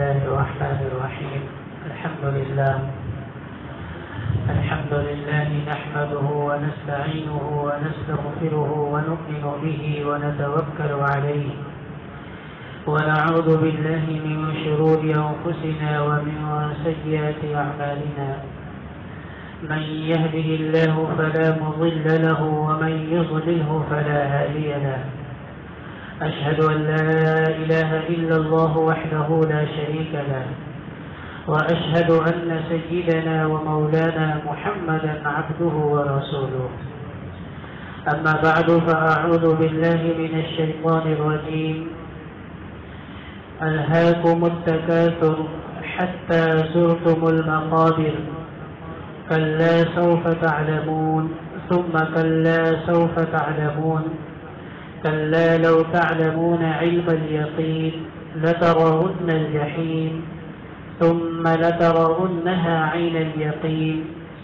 الله الرحمن الرحيم. الحمد لله نحمده ونستعينه ونستغفره ونؤمن به ونتوكل عليه ونعوذ بالله من شرور أنفسنا ومن سيئات أعمالنا. من يهده الله فلا مضل له ومن يضلله فلا هادي له. أشهد أن لا إله إلا الله وحده لا شريك له وأشهد أن سيدنا ومولانا محمدا عبده ورسوله. أما بعد فأعوذ بالله من الشيطان الرجيم. ألهاكم التكاثر حتى زرتم المقابر كلا سوف تعلمون ثم كلا سوف تعلمون كلا لو تعلمون علم اليقين لترون الجحيم ثم لترونها عين اليقين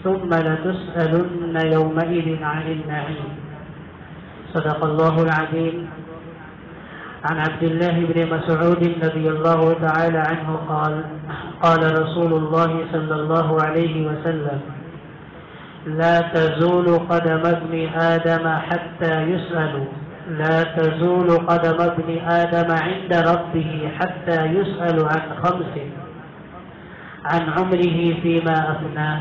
ثم لتسألن يومئذ عن النعيم. صدق الله العظيم. عن عبد الله بن مسعود رضي الله تعالى عنه قال قال رسول الله صلى الله عليه وسلم لا تزول قدم ابن آدم حتى يسأل لا تزول قدم ابن آدم عند ربه حتى يسأل عن خمس: عن عمره فيما أفناه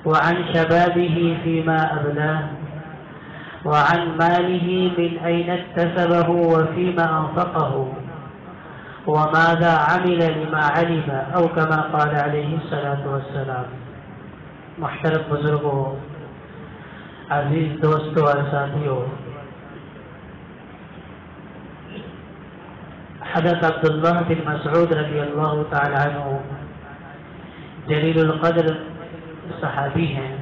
وعن شبابه فيما أبلاه وعن ماله من أين اكتسبه وفيما أنفقه وماذا عمل لما علم أو كما قال عليه الصلاة والسلام. محترم بزرگوں، عزیز دوستوں اور ساتھیوں، حضرت عبداللہ بن مسعود رضی اللہ تعالی عنہ جلیل القدر صحابی ہیں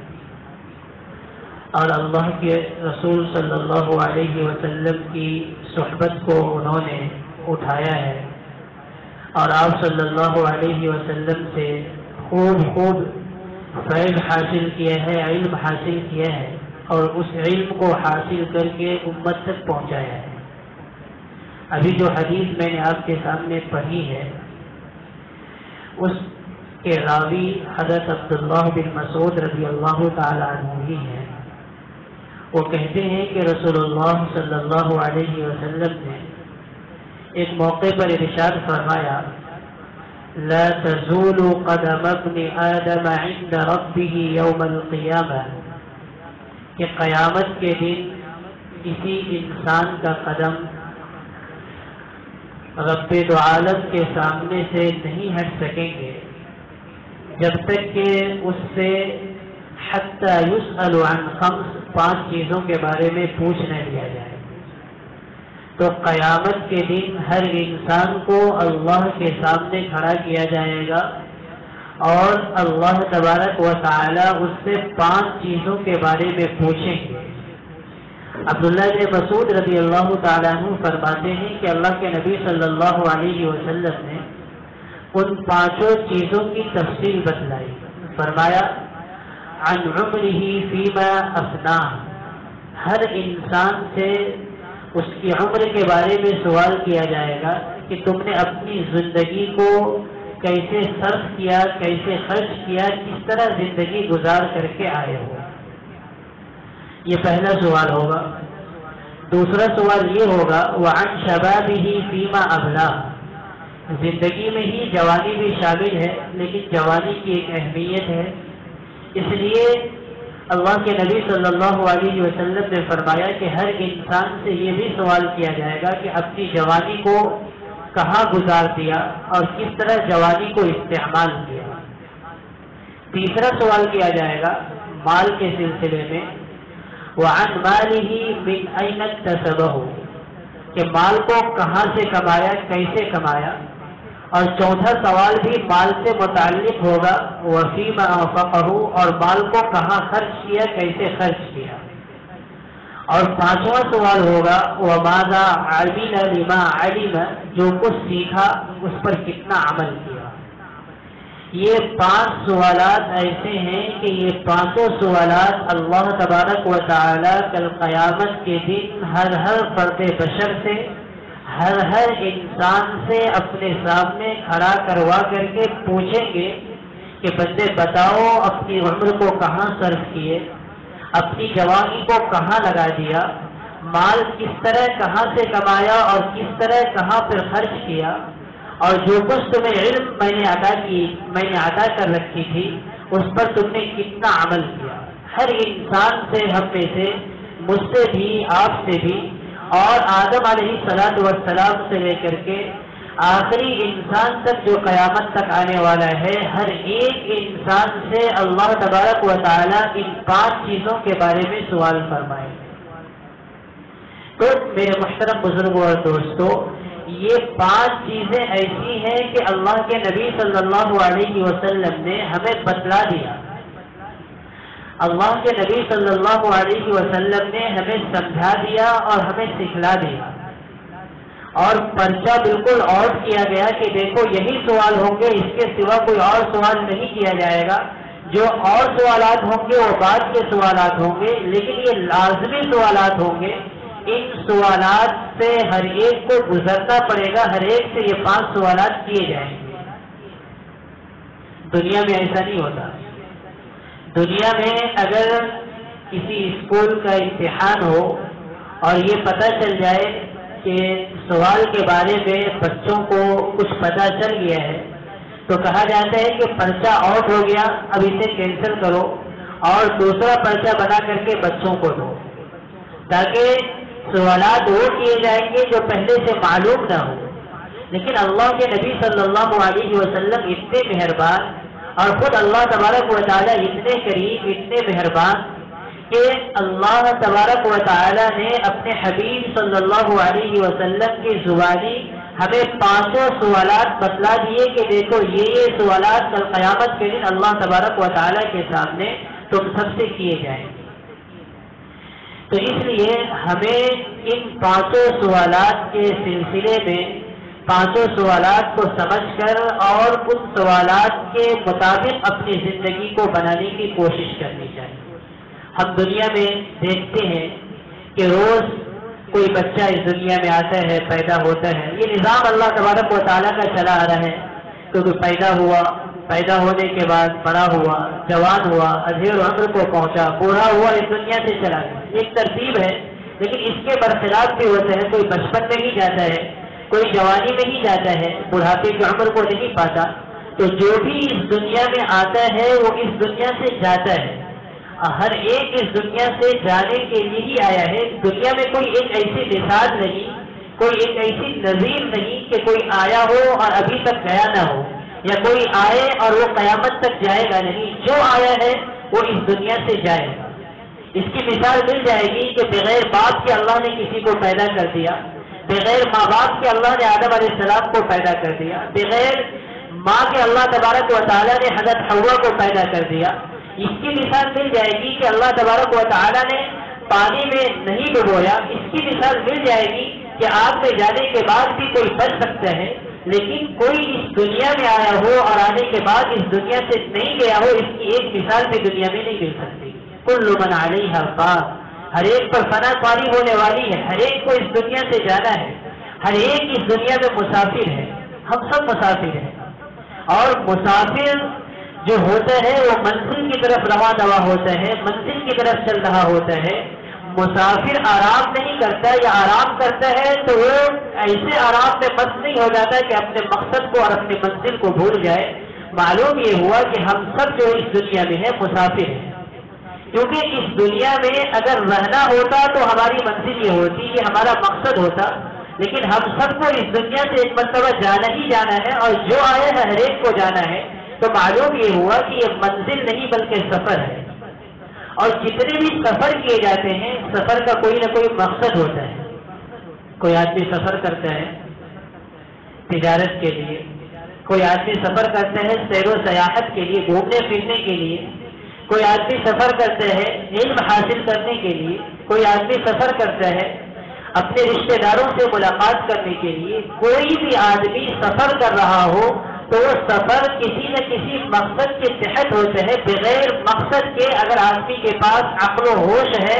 اور اللہ کے رسول صلی اللہ علیہ وسلم کی صحبت کو انہوں نے اٹھایا ہے اور آپ صلی اللہ علیہ وسلم سے خوب فیض حاصل کیا ہے، علم حاصل کیا ہے اور اس علم کو حاصل کر کے امت تک پہنچایا ہے. ابھی جو حدیث میں نے آپ کے سامنے پڑھی ہے اس کے راوی حضرت عبداللہ بن مسعود رضی اللہ تعالی عنہ ہی ہیں. وہ کہتے ہیں کہ رسول اللہ صلی اللہ علیہ وسلم نے ایک موقع پر ارشاد فرمایا: لا تزول قدم ابن آدم عند ربه يوم القیامہ، کہ قیامت کے دن کسی انسان کا قدم رب دو عالم کے سامنے سے نہیں ہٹ سکیں گے جب تک کہ اس سے حتی یسأل عن خمس، 5 چیزوں کے بارے میں پوچھ نہ لیا جائے. تو قیامت کے دن ہر انسان کو اللہ کے سامنے کھڑا کیا جائے گا اور اللہ تبارک و تعالی اس سے 5 چیزوں کے بارے میں پوچھیں گے. عبداللہ بن مسعود رضی اللہ تعالیٰ عنہ فرماتے ہیں کہ اللہ کے نبی صلی اللہ علیہ وسلم نے ان 5 چیزوں کی تفصیل بتلائی. فرمایا: عن عمره فیما افناه، ہر انسان سے اس کی عمر کے بارے میں سوال کیا جائے گا کہ تم نے اپنی زندگی کو کیسے صرف کیا، کیسے خرچ کیا، کس طرح زندگی گزار کر کے آئے ہو. یہ پہلا سوال ہوگا. دوسرا سوال یہ ہوگا: وعن شبابه فیما ابلاه، زندگی میں ہی جوانی بھی شامل ہے لیکن جوانی کی ایک اہمیت ہے، اس لیے اللہ کے نبی صلی اللہ علیہ وسلم نے فرمایا کہ ہر انسان سے یہ بھی سوال کیا جائے گا کہ اپنی جوانی کو کہاں گزار دیا اور کس طرح جوانی کو استعمال کیا. تیسرا سوال کیا جائے گا مال کے سلسلے میں: وعن ماله من أين اكتسبه، کہ مال کو کہاں سے کمایا، کیسے کمایا. اور چوتھا سوال بھی مال سے متعلق ہوگا: وفيما أنفقه، اور مال کو کہاں خرچ کیا، کیسے خرچ کیا. اور 5واں سوال ہوگا: وماذا عمل لما علم، جو کچھ سیکھا اس پر کتنا عمل کیا. یہ 5 سوالات ایسے ہیں کہ یہ 5 سوالات اللہ تبارک و تعالی کل قیامت کے دن ہر فرد بشر سے ہر انسان سے اپنے سامنے کھڑا کروا کر کے پوچھیں گے کہ بندے بتاؤ اپنی عمر کو کہاں صرف کیے، اپنی جوانی کو کہاں لگا دیا، مال کس طرح کہاں سے کمایا اور کس طرح کہاں پر خرچ کیا، اور جو کچھ تمہیں علم میں نے عطا کر رکھی تھی اس پر تم نے کتنا عمل کیا۔ ہر انسان سے، ہم میں سے، مجھ سے بھی، آپ سے بھی، اور آدم علیہ السلام سے لے کر کے آخری انسان تک جو قیامت تک آنے والا ہے، ہر ایک انسان سے اللہ تبارک و تعالی ان 5 چیزوں کے بارے میں سوال فرمائے۔ تو میرے محترم بزرگوں اور دوستو، یہ 5 چیزیں ایسی ہیں کہ اللہ کے نبی صلی اللہ علیہ وسلم نے ہمیں بتلا دیا، اللہ کے نبی صلی اللہ علیہ وسلم نے ہمیں سمجھا دیا اور ہمیں سکھلا دیا، اور پرچہ بالکل آؤٹ کیا گیا کہ دیکھو یہی سوال ہوں گے، اس کے سوا کوئی اور سوال نہیں کیا جائے گا، جو اور سوالات ہوں گے وہ بعد کے سوالات ہوں گے، لیکن یہ لازمی سوالات ہوں گے۔ ان سوالات سے ہر ایک کو گزرنا پڑے گا، ہر ایک سے یہ 5 سوالات کیے جائیں گے۔ دنیا میں ایسا نہیں ہوتا۔ دنیا میں اگر کسی اسکول کا امتحان ہو اور یہ پتہ چل جائے کہ سوال کے بارے میں بچوں کو کچھ پتہ چل گیا ہے تو کہا جاتا ہے کہ پرچہ آؤٹ ہو گیا، اب اسے کینسل کرو اور دوسرا پرچہ بنا کر کے بچوں کو دو، تاکہ سوالات وہ کیے جائیں گے جو پہلے سے معلوم نہ ہو۔ لیکن اللہ کے نبی صلی اللہ علیہ وسلم اتنے مہربان اور خود اللہ تبارک و تعالی اتنے کریم، اتنے مہربان کہ اللہ تبارک و تعالی نے اپنے حبیب صلی اللہ علیہ وسلم کی زبانی ہمیں 5 سوالات بتلا دیے کہ دیکھو یہ سوالات کل قیامت کے دن اللہ تبارک و تعالی کے سامنے تم سب سے کیے جائیں گے۔ تو اس لیے ہمیں ان 5 سوالات کے سلسلے میں 5 سوالات کو سمجھ کر اور ان سوالات کے مطابق اپنی زندگی کو بنانے کی کوشش کرنی چاہیے۔ ہم دنیا میں دیکھتے ہیں کہ روز کوئی بچہ اس دنیا میں آتا ہے، پیدا ہوتا ہے، یہ نظام اللہ تبارک و تعالیٰ کا چلا آ رہا ہے۔ تو پیدا ہوا، پیدا ہونے کے بعد بڑا ہوا، جوان ہوا، اذیر عمر کو پہنچا، بوڑھا ہوا، اس دنیا سے چلا گیا۔ ایک ترتیب ہے، لیکن اس کے برخلاف بھی ہوتا ہے۔ کوئی بچپن میں ہی جاتا ہے، کوئی جوانی میں ہی جاتا ہے، بڑھاپے کی عمر کو نہیں پاتا۔ تو جو بھی اس دنیا میں آتا ہے وہ اس دنیا سے جاتا ہے۔ ہر ایک اس دنیا سے جانے کے لیے ہی آیا ہے۔ دنیا میں کوئی ایک ایسی مثال نہیں، کوئی ایک ایسی نظیر نہیں کہ کوئی آیا ہو اور ابھی تک گیا نہ ہو، یا کوئی آئے اور وہ قیامت تک جائے گا نہیں۔ جو آیا ہے وہ اس دنیا سے جائے گا۔ اس کی مثال مل جائے گی کہ بغیر باپ کے اللہ نے کسی کو پیدا کر دیا، بغیر ماں باپ کے اللہ نے آدم علیہ السلام کو پیدا کر دیا، بغیر ماں کے اللہ تبارک و تعالیٰ نے حضرت حوا کو پیدا کر دیا۔ اس کی مثال مل جائے گی کہ اللہ تبارک و تعالیٰ نے پانی میں نہیں ڈبویا۔ اس کی مثال مل جائے گی کہ آگ میں جانے کے بعد بھی کوئی بچ سکتا ہے، لیکن کوئی اس دنیا میں آیا ہو اور آنے کے بعد اس دنیا سے نہیں گیا ہو، اس کی ایک مثال بھی دنیا میں نہیں مل سکتی۔ کل من علیہا فان، ہر ایک پر فنا پاری ہونے والی ہے، ہر ایک کو اس دنیا سے جانا ہے، ہر ایک اس دنیا میں مسافر ہے۔ ہم سب مسافر ہیں، اور مسافر جو ہوتا ہے وہ منزل کی طرف رواں ہوتا ہے، منزل کی طرف چل رہا ہوتا ہے۔ مسافر آرام نہیں کرتا یا آرام کرتا ہے تو وہ ایسے آرام میں مست نہیں ہو جاتا کہ اپنے مقصد کو اور اپنی منزل کو بھول جائے۔ معلوم یہ ہوا کہ ہم سب جو اس دنیا میں ہیں مسافر ہیں، کیونکہ اس دنیا میں اگر رہنا ہوتا تو ہماری منزل یہ ہوتی، یہ ہمارا مقصد ہوتا، لیکن ہم سب کو اس دنیا سے ایک مرتبہ جانا ہی جانا ہے، اور جو آیا ہے ہر ایک کو جانا ہے۔ تو معلوم یہ ہوا کہ یہ منزل نہیں بلکہ سفر ہے، اور جتنے بھی سفر کیے جاتے ہیں سفر کا کوئی نہ کوئی مقصد ہوتا ہے۔ کوئی آدمی سفر کرتا ہے تجارت کے لیے، کوئی آدمی سفر کرتا ہے سیر و سیاحت کے لیے، گھومنے پھرنے کے لیے، کوئی آدمی سفر کرتا ہے علم حاصل کرنے کے لیے، کوئی آدمی سفر کرتا ہے اپنے رشتہ داروں سے ملاقات کرنے کے لیے۔ کوئی بھی آدمی سفر کر رہا ہو تو وہ سفر کسی نہ کسی مقصد کے تحت ہوتا ہے۔ بغیر مقصد کے اگر آدمی کے پاس عقل و ہوش ہے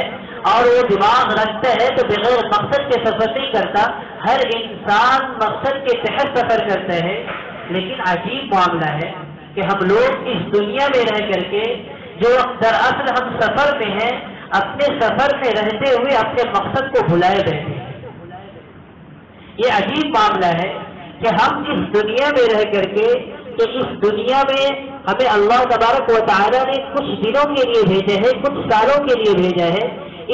اور وہ دماغ رکھتا ہے تو بغیر مقصد کے سفر نہیں کرتا. ہر انسان مقصد کے تحت سفر کرتا ہے. لیکن عجیب معاملہ ہے کہ ہم لوگ اس دنیا میں رہ کر کے جو دراصل ہم سفر میں ہیں، اپنے سفر میں رہتے ہوئے اپنے مقصد کو بھلائے بیٹھے ہیں. یہ عجیب معاملہ ہے کہ ہم اس دنیا میں رہ کر کے کہ اس دنیا میں ہمیں اللہ تبارک و تعالیٰ نے کچھ دنوں کے لیے بھیجا ہے، کچھ سالوں کے لیے بھیجا ہے.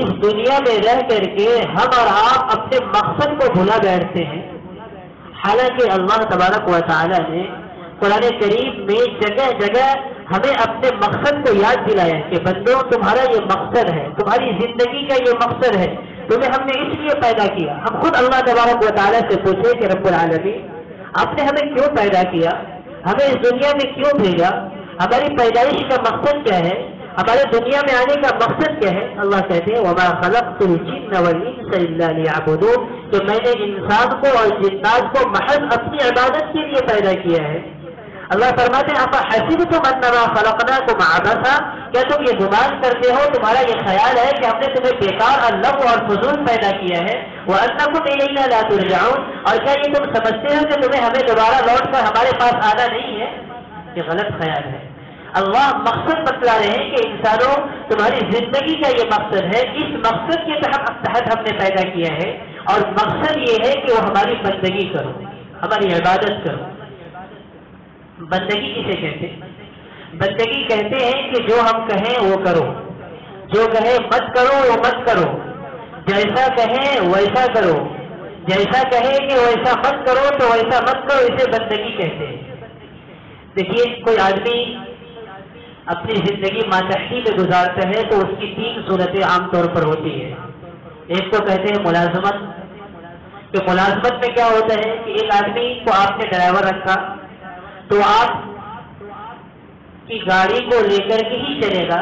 اس دنیا میں رہ کر کے ہم اور آپ اپنے مقصد کو بھلا بیٹھتے ہیں. حالانکہ اللہ تبارک و تعالیٰ نے قرآن کریم میں جگہ جگہ ہمیں اپنے مقصد کو یاد دلایا کہ بندوں تمہارا یہ مقصد ہے، تمہاری زندگی کا یہ مقصد ہے، تمہیں ہم نے اس لیے پیدا کیا. ہم خود اللہ تبارک و تعالیٰ سے پوچھے کہ رب العالمین آپ نے ہمیں کیوں پیدا کیا، ہمیں اس دنیا میں کیوں بھیجا، ہماری پیدائش کا مقصد کیا ہے، ہمارے دنیا میں آنے کا مقصد کیا ہے. اللہ کہتے ہیں وَمَا خَلَقْتُ الْجِنَّ وَالْإِنسَ إِلَّا لِيَعْبُدُونِ کہ میں نے انسان کو اور جنات کو محض اپنی عبادت کے لیے پیدا کیا ہے. اللہ فرماتے ہیں أَفَحَسِبْتُمْ أَنَّمَا خَلَقْنَاكُمْ عَبَثًا کیا تم یہ گمان کرتے ہو، تمہارا یہ خیال ہے کہ ہم نے تمہیں بیکار اور لغو اور فضول پیدا کیا ہے. وَأَنَّكُمْ إِلَيْنَا لَا تُرْجَعُونَ اور کیا یہ تم سمجھتے ہو کہ تمہیں ہمیں دوبارہ لوٹ کر ہمارے پاس آنا نہیں ہے. یہ غلط خیال ہے. اللہ مقصد بتلا رہے ہیں کہ انسانوں تمہاری زندگی کا یہ مقصد ہے، اس مقصد کے تحت ہم نے پیدا کیا ہے. اور مقصد یہ ہے کہ وہ ہماری بندگی کرو، ہماری عبادت کرو. بندگی کسے کہتے ہیں؟ بندگی کہتے ہیں کہ جو ہم کہیں وہ کرو، جو کہیں مت کرو وہ مت کرو، جیسا کہیں ویسا کرو، جیسا کہیں کہ ویسا مت کرو تو ویسا مت کرو. اسے بندگی کہتے ہیں. دیکھیے کوئی آدمی اپنی زندگی ماتحتی میں گزارتا ہے تو اس کی 3 صورتیں عام طور پر ہوتی ہے. ایک تو کہتے ہیں ملازمت، کہ ملازمت میں کیا ہوتا ہے کہ ایک آدمی کو آپ نے ڈرائیور رکھا تو آپ کی گاڑی کو لے کر کے ہی چلے گا.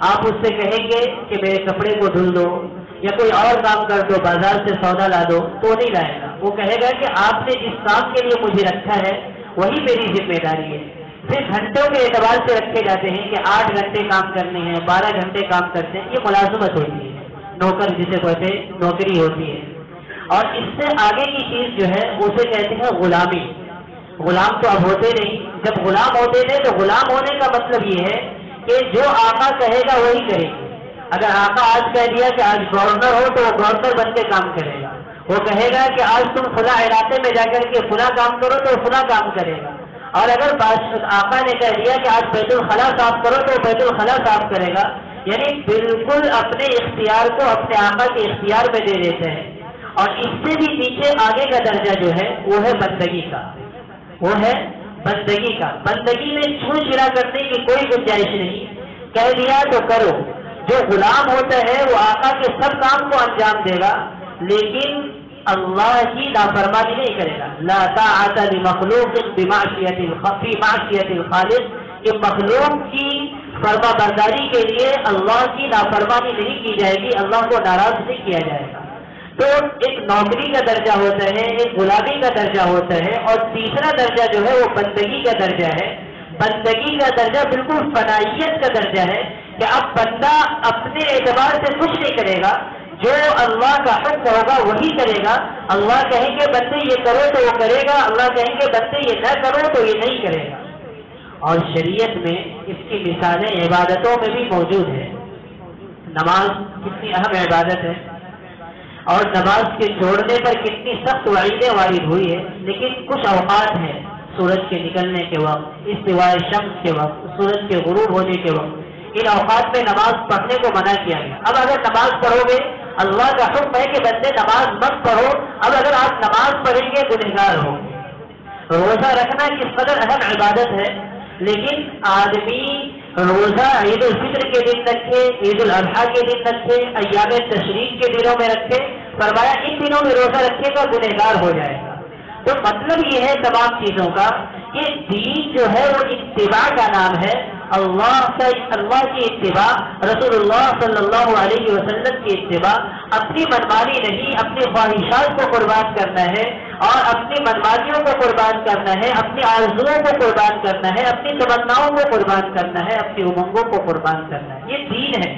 آپ اس سے کہیں گے کہ میرے کپڑے کو دھل دو یا کوئی اور کام کر دو، بازار سے سودا لا دو، تو نہیں لائے گا. وہ کہے گا کہ آپ نے جس کام کے لیے مجھے رکھا ہے وہی میری ذمہ داری ہے. پھر گھنٹوں کے اعتبار سے رکھے جاتے ہیں کہ 8 گھنٹے کام کرنے ہیں، 12 گھنٹے کام کرتے ہیں. یہ ملازمت ہوتی ہے، نوکر جسے کہتے ہیں نوکری ہوتی ہے. اور اس سے آگے کی چیز جو ہے اسے کہتے ہیں غلامی. غلام تو اب ہوتے نہیں. جب غلام ہوتے تھے تو غلام ہونے کا مطلب یہ ہے کہ جو آقا کہے گا وہی کرے گا. اگر آقا آج کہہ دیا کہ آج گورنر ہو تو وہ گورنر بن کے کام کرے گا. وہ کہے گا کہ آج تم فلاں علاقے میں جا کر کے فلاں کام کرو تو فلاں کام کرے گا. اور اگر آقا نے کہہ دیا کہ آج بیت الخلا صاف کرو تو بیت الخلا صاف کرے گا. یعنی بالکل اپنے اختیار کو اپنے آقا کے اختیار میں دے دیتے ہیں. اور اس سے بھی نیچے آگے کا درجہ جو ہے وہ ہے بندگی کا. وہ ہے بندگی کا. بندگی میں چھوڑ چھڑا کرنے کی کوئی گنجائش نہیں. کہہ دیا تو کرو. جو غلام ہوتا ہے وہ آقا کے سب کام کو انجام دے گا لیکن اللہ کی نافرمانی نہیں کرے گا. لا طاعت لمخلوق فی معصیت الخالق کہ مخلوق کی فرما برداری کے لیے اللہ کی نافرمانی نہیں کی جائے گی، اللہ کو ناراض نہیں کیا جائے گا. تو ایک نوکری کا درجہ ہوتا ہے، ایک غلامی کا درجہ ہوتا ہے، اور تیسرا درجہ جو ہے وہ بندگی کا درجہ ہے. بندگی کا درجہ بالکل فنائیت کا درجہ ہے کہ اب بندہ اپنے اعتبار سے کچھ نہیں کرے گا، جو اللہ کا حکم ہوگا وہی کرے گا. اللہ کہیں گے بندے یہ کرو تو وہ کرے گا، اللہ کہیں گے بندے یہ نہ کرو تو یہ نہیں کرے گا. اور شریعت میں اس کی مثالیں عبادتوں میں بھی موجود ہیں. نماز کتنی اہم عبادت ہے اور نماز کے چھوڑنے پر کتنی سخت وعیدیں وارد ہوئی ہے. لیکن کچھ اوقات ہیں، سورج کے نکلنے کے وقت، استوائے شمس کے وقت، سورج کے غروب ہونے کے وقت، ان اوقات میں نماز پڑھنے کو منع کیا گیا. اب اگر نماز پڑھو گے، اللہ کا حکم ہے کہ بندے نماز مت پڑھو. اب اگر آپ نماز پڑھیں گے گنہگار ہو. روزہ رکھنا کس قدر اہم عبادت ہے، لیکن آدمی روزہ عید الفطر کے دن رکھے، عید الاضحیٰ کے دن رکھے، ایام تشریق کے دنوں میں رکھے. فرمایا ان دنوں میں روزہ رکھے گا گنہگار ہو جائے گا. تو مطلب یہ ہے تمام چیزوں کا کہ دین جو ہے وہ اتباع کا نام ہے. اللہ کی اتباع، رسول اللہ صلی اللہ علیہ وسلم کی اتباع. اپنی منمانی نہیں، اپنی خواہشات کو قربان کرنا ہے اور اپنی منمانیوں کو قربان کرنا ہے، اپنی آرزوؤں کو قربان کرنا ہے، اپنی تمناؤں کو قربان کرنا ہے، اپنی امنگوں کو قربان کرنا ہے. یہ دین ہے.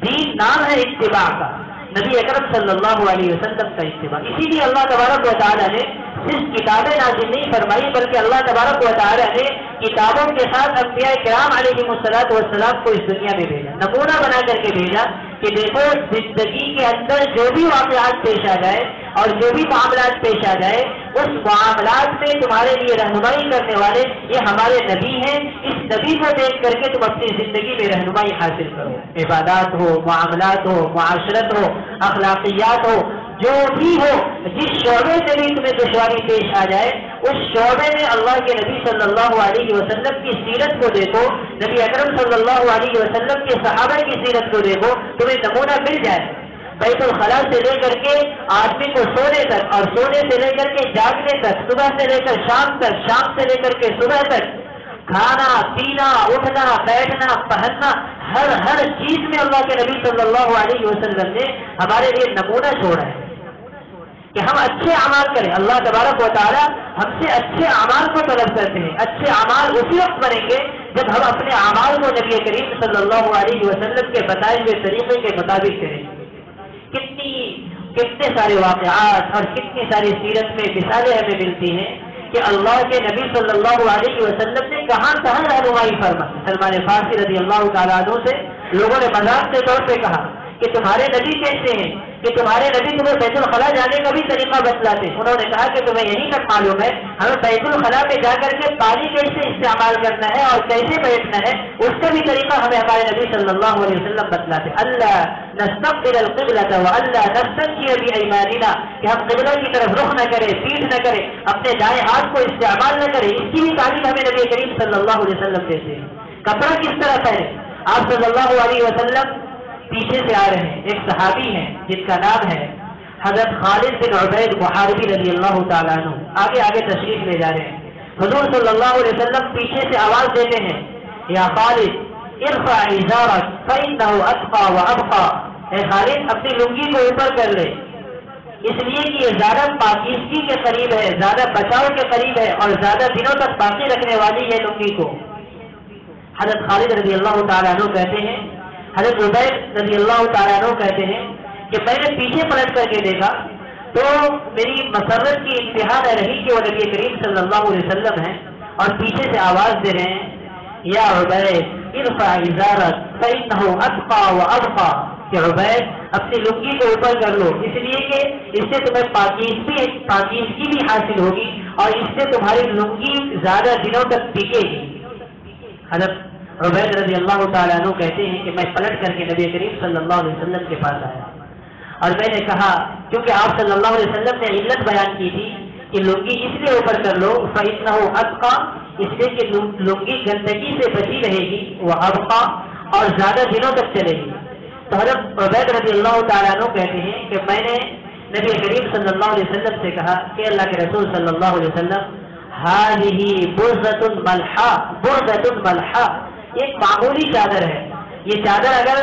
دین نام ہے اتباع کا، نبی اکرم صلی اللہ علیہ وسلم کا اتباع۔ اسی لیے اللہ تبارک و تعالیٰ نے صرف کتابیں نازل نہیں فرمائی، بلکہ اللہ تبارک و تعالیٰ نے کتابوں کے ساتھ انبیاء کرام علیہم الصلوۃ والسلام کو اس دنیا میں بھیجا، نمونہ بنا کر کے بھیجا کہ دیکھو زندگی کے اندر جو بھی واقعات پیش آ جائے اور جو بھی معاملات پیش آ جائے، اس معاملات میں تمہارے لیے رہنمائی کرنے والے یہ ہمارے نبی ہیں، اس نبی کو دیکھ کر کے تم اپنی زندگی میں رہنمائی حاصل کرو، عبادات ہو، معاملات ہو، معاشرت ہو، اخلاقیات ہو، جو بھی ہو، جس شعبے سے بھی تمہیں دشواری پیش آ جائے، اس شعبے میں اللہ کے نبی صلی اللہ علیہ وسلم کی سیرت کو دیکھو، نبی اکرم صلی اللہ علیہ وسلم کے صحابہ کی سیرت کو دیکھو، تمہیں نمونہ مل جائے۔ بیت الخلاء سے لے کر کے آدمی کو سونے تک، اور سونے سے لے کر کے جاگنے تک، صبح سے لے کر شام تک، شام سے لے کر کے صبح تک، کھانا پینا، اٹھنا بیٹھنا، پہننا، ہر چیز میں اللہ کے نبی صلی اللہ علیہ وسلم نے ہمارے لیے نمونہ چھوڑا ہے کہ ہم اچھے اعمال کریں۔ اللہ تبارک و تعالیٰ ہم سے اچھے اعمال کو طلب کرتے ہیں۔ اچھے اعمال اسی وقت بنیں گے جب ہم اپنے اعمال کو نبی کریم صلی اللہ علیہ وسلم کے بتائے ہوئے طریقے کے مطابق کریں گے۔ کتنے سارے واقعات اور کتنی ساری سیرت میں مثالیں ہمیں ملتی ہیں کہ اللہ کے نبی صلی اللہ علیہ وسلم نے کہاں کہاں رہنمائی فرمائی۔ سلمان فارسی رضی اللہ تعالیٰ عنہ سے لوگوں نے مذاق کے طور پہ کہا کہ تمہارے نبی کیسے ہیں کہ تمہارے نبی تمہیں بیت الخلاء جانے کا بھی طریقہ بتلاتے۔ انہوں نے کہا کہ تمہیں یہی تک معلوم ہے، ہمیں بیت الخلاء پہ جا کر کے پانی کیسے استعمال کرنا ہے اور کیسے بیٹھنا ہے، اس کا بھی طریقہ ہمیں ہمارے نبی صلی اللہ علیہ وسلم بتلاتے۔ اللہ نستقبل القبلۃ والا نستنجی بایماننا، کہ ہم قبلہ کی طرف رخ نہ کریں، پیٹھ نہ کریں، اپنے دائیں ہاتھ کو استعمال نہ کریں، اس کی بھی تعلیم ہمیں نبی کریم صلی اللہ علیہ وسلم دیتے ہیں۔ کپڑا کس طرح پہنے، آپ صلی اللہ علیہ وسلم پیچھے سے آ رہے ہیں، ایک صحابی ہیں جن کا نام ہے حضرت خالد بن عبید محاربی رضی اللہ تعالیٰ عنہ، آگے تشریف لے جا رہے ہیں۔ حضور صلی اللہ علیہ وسلم پیچھے سے آواز دیتے ہیں، یا خالد ارفع ازارک فإنہ اتقى وابقى، اے خالد اپنی لنگی کو اوپر کر لے، اس لیے کہ یہ زیادہ پاکیزگی کے قریب ہے، زیادہ بچاؤ کے قریب ہے اور زیادہ دنوں تک باقی رکھنے والی ہے لنگی کو۔ حضرت خالد رضی اللہ تعالیٰ عنہ کہتے ہیں، حضرت عبید رضی اللہ تعالیٰ عنہ کہتے ہیں کہ میں نے پیچھے پلٹ کر کے دیکھا تو میری مسرت کی انتہا نہ رہی کہ وہ نبی کریم صلی اللہ علیہ وسلم ہیں اور پیچھے سے آواز دے رہے ہیں، یا عبید ارفع ازارک فإنہ اتقى وابقى، کہ عبید اپنی لنگی کو اوپر کر لو، اس لیے کہ اس سے تمہیں پاکیزگی بھی حاصل ہوگی اور اس سے تمہاری لنگی زیادہ دنوں تک ٹکے گی۔ حضرت عبید رضی اللہ تعالیٰ عنہ کہتے ہیں کہ میں پلٹ کر کے نبی کریم صلی اللہ علیہ وسلم کے پاس آیا اور میں نے کہا، کیونکہ آپ صلی اللہ علیہ وسلم نے علت بیان کی تھی کہ لنگی اس لیے اوپر کر لو فإنہ اتقى، اس لیے کہ لنگی گندگی سے بچی رہے گی، وابقى اور زیادہ دنوں تک چلے گی۔ تو حضرت عبید رضی اللہ تعالیٰ عنہ کہتے ہیں کہ میں نے نبی کریم صلی اللہ علیہ وسلم سے کہا کہ اللہ کے رسول صلی اللہ علیہ وسلم، ہذہ برزۃ ملحا، برزۃ ملحا، ایک معمولی چادر ہے، یہ چادر اگر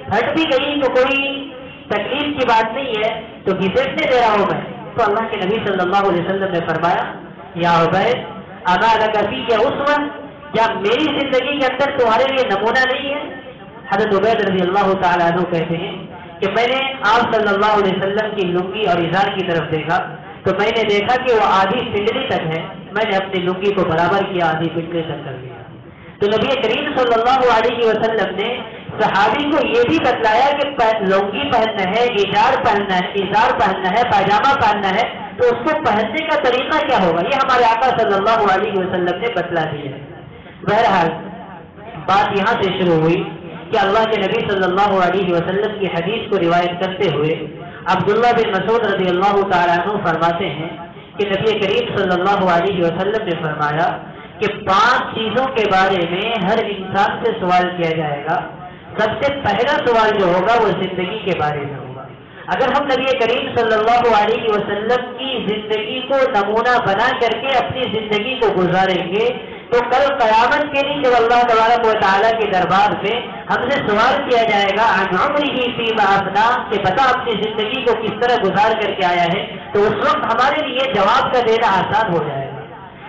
پھٹ بھی گئی تو کوئی تکلیف کی بات نہیں ہے، تو گھسیٹنے دے رہا ہوں میں۔ تو اللہ کے نبی صلی اللہ علیہ وسلم نے فرمایا، یا عبید اما لک فی اسوہ، کیا میری زندگی کے اندر تمہارے لیے نمونہ نہیں ہے؟ حضرت عبید رضی اللہ تعالیٰ عنہ کہتے ہیں کہ میں نے آپ صلی اللہ علیہ وسلم کی لنگی اور ازار کی طرف دیکھا تو میں نے دیکھا کہ وہ آدھی پنڈلی تک ہے، میں نے اپنی لنگی کو برابر کیا، آدھی پنڈلی تک کر دیا۔ تو نبی کریم صلی اللہ علیہ وسلم نے صحابی کو یہ بھی بتلایا کہ لنگی پہننا ہے، ازار پہننا ہے، پاجامہ پہننا ہے، تو اس کو پہننے کا طریقہ کیا ہوگا، یہ ہمارے آقا صلی اللہ علیہ وسلم نے بتلا دیا ہے۔ بہرحال بات یہاں سے شروع ہوئی کہ اللہ کے نبی صلی اللہ علیہ وسلم کی حدیث کو روایت کرتے ہوئے عبداللہ بن مسعود رضی اللہ تعالیٰ عنہ فرماتے ہیں کہ نبی کریم صلی اللہ علیہ وسلم نے فرمایا کہ 5 چیزوں کے بارے میں ہر انسان سے سوال کیا جائے گا۔ سب سے پہلا سوال جو ہوگا وہ زندگی کے بارے میں ہوگا۔ اگر ہم نبی کریم صلی اللہ علیہ وسلم کی زندگی کو نمونہ بنا کر کے اپنی زندگی کو گزاریں گے تو کل قیامت کے دن جب اللہ تبارک و تعالیٰ کے دربار میں ہم سے سوال کیا جائے گا عن عمرہ فیما افنی، کہ بتا اپنی زندگی کو کس طرح گزار کر کے آیا ہے، تو اس وقت ہمارے لیے جواب کا دینا آسان ہو جائے گا۔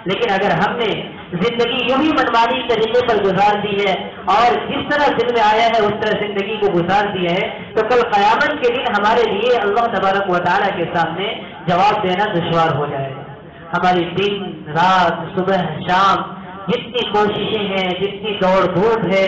لیکن اگر ہم نے زندگی یوں ہی منمانی طریقے پر گزار دی ہے اور جس طرح دل میں آیا ہے اس طرح زندگی کو گزار دیا ہے تو کل قیامت کے دن ہمارے لیے اللہ تبارک و تعالیٰ کے سامنے جواب دینا دشوار ہو جائے گا. ہماری دن رات صبح شام جتنی کوششیں ہیں، جتنی دوڑ دھوپ ہے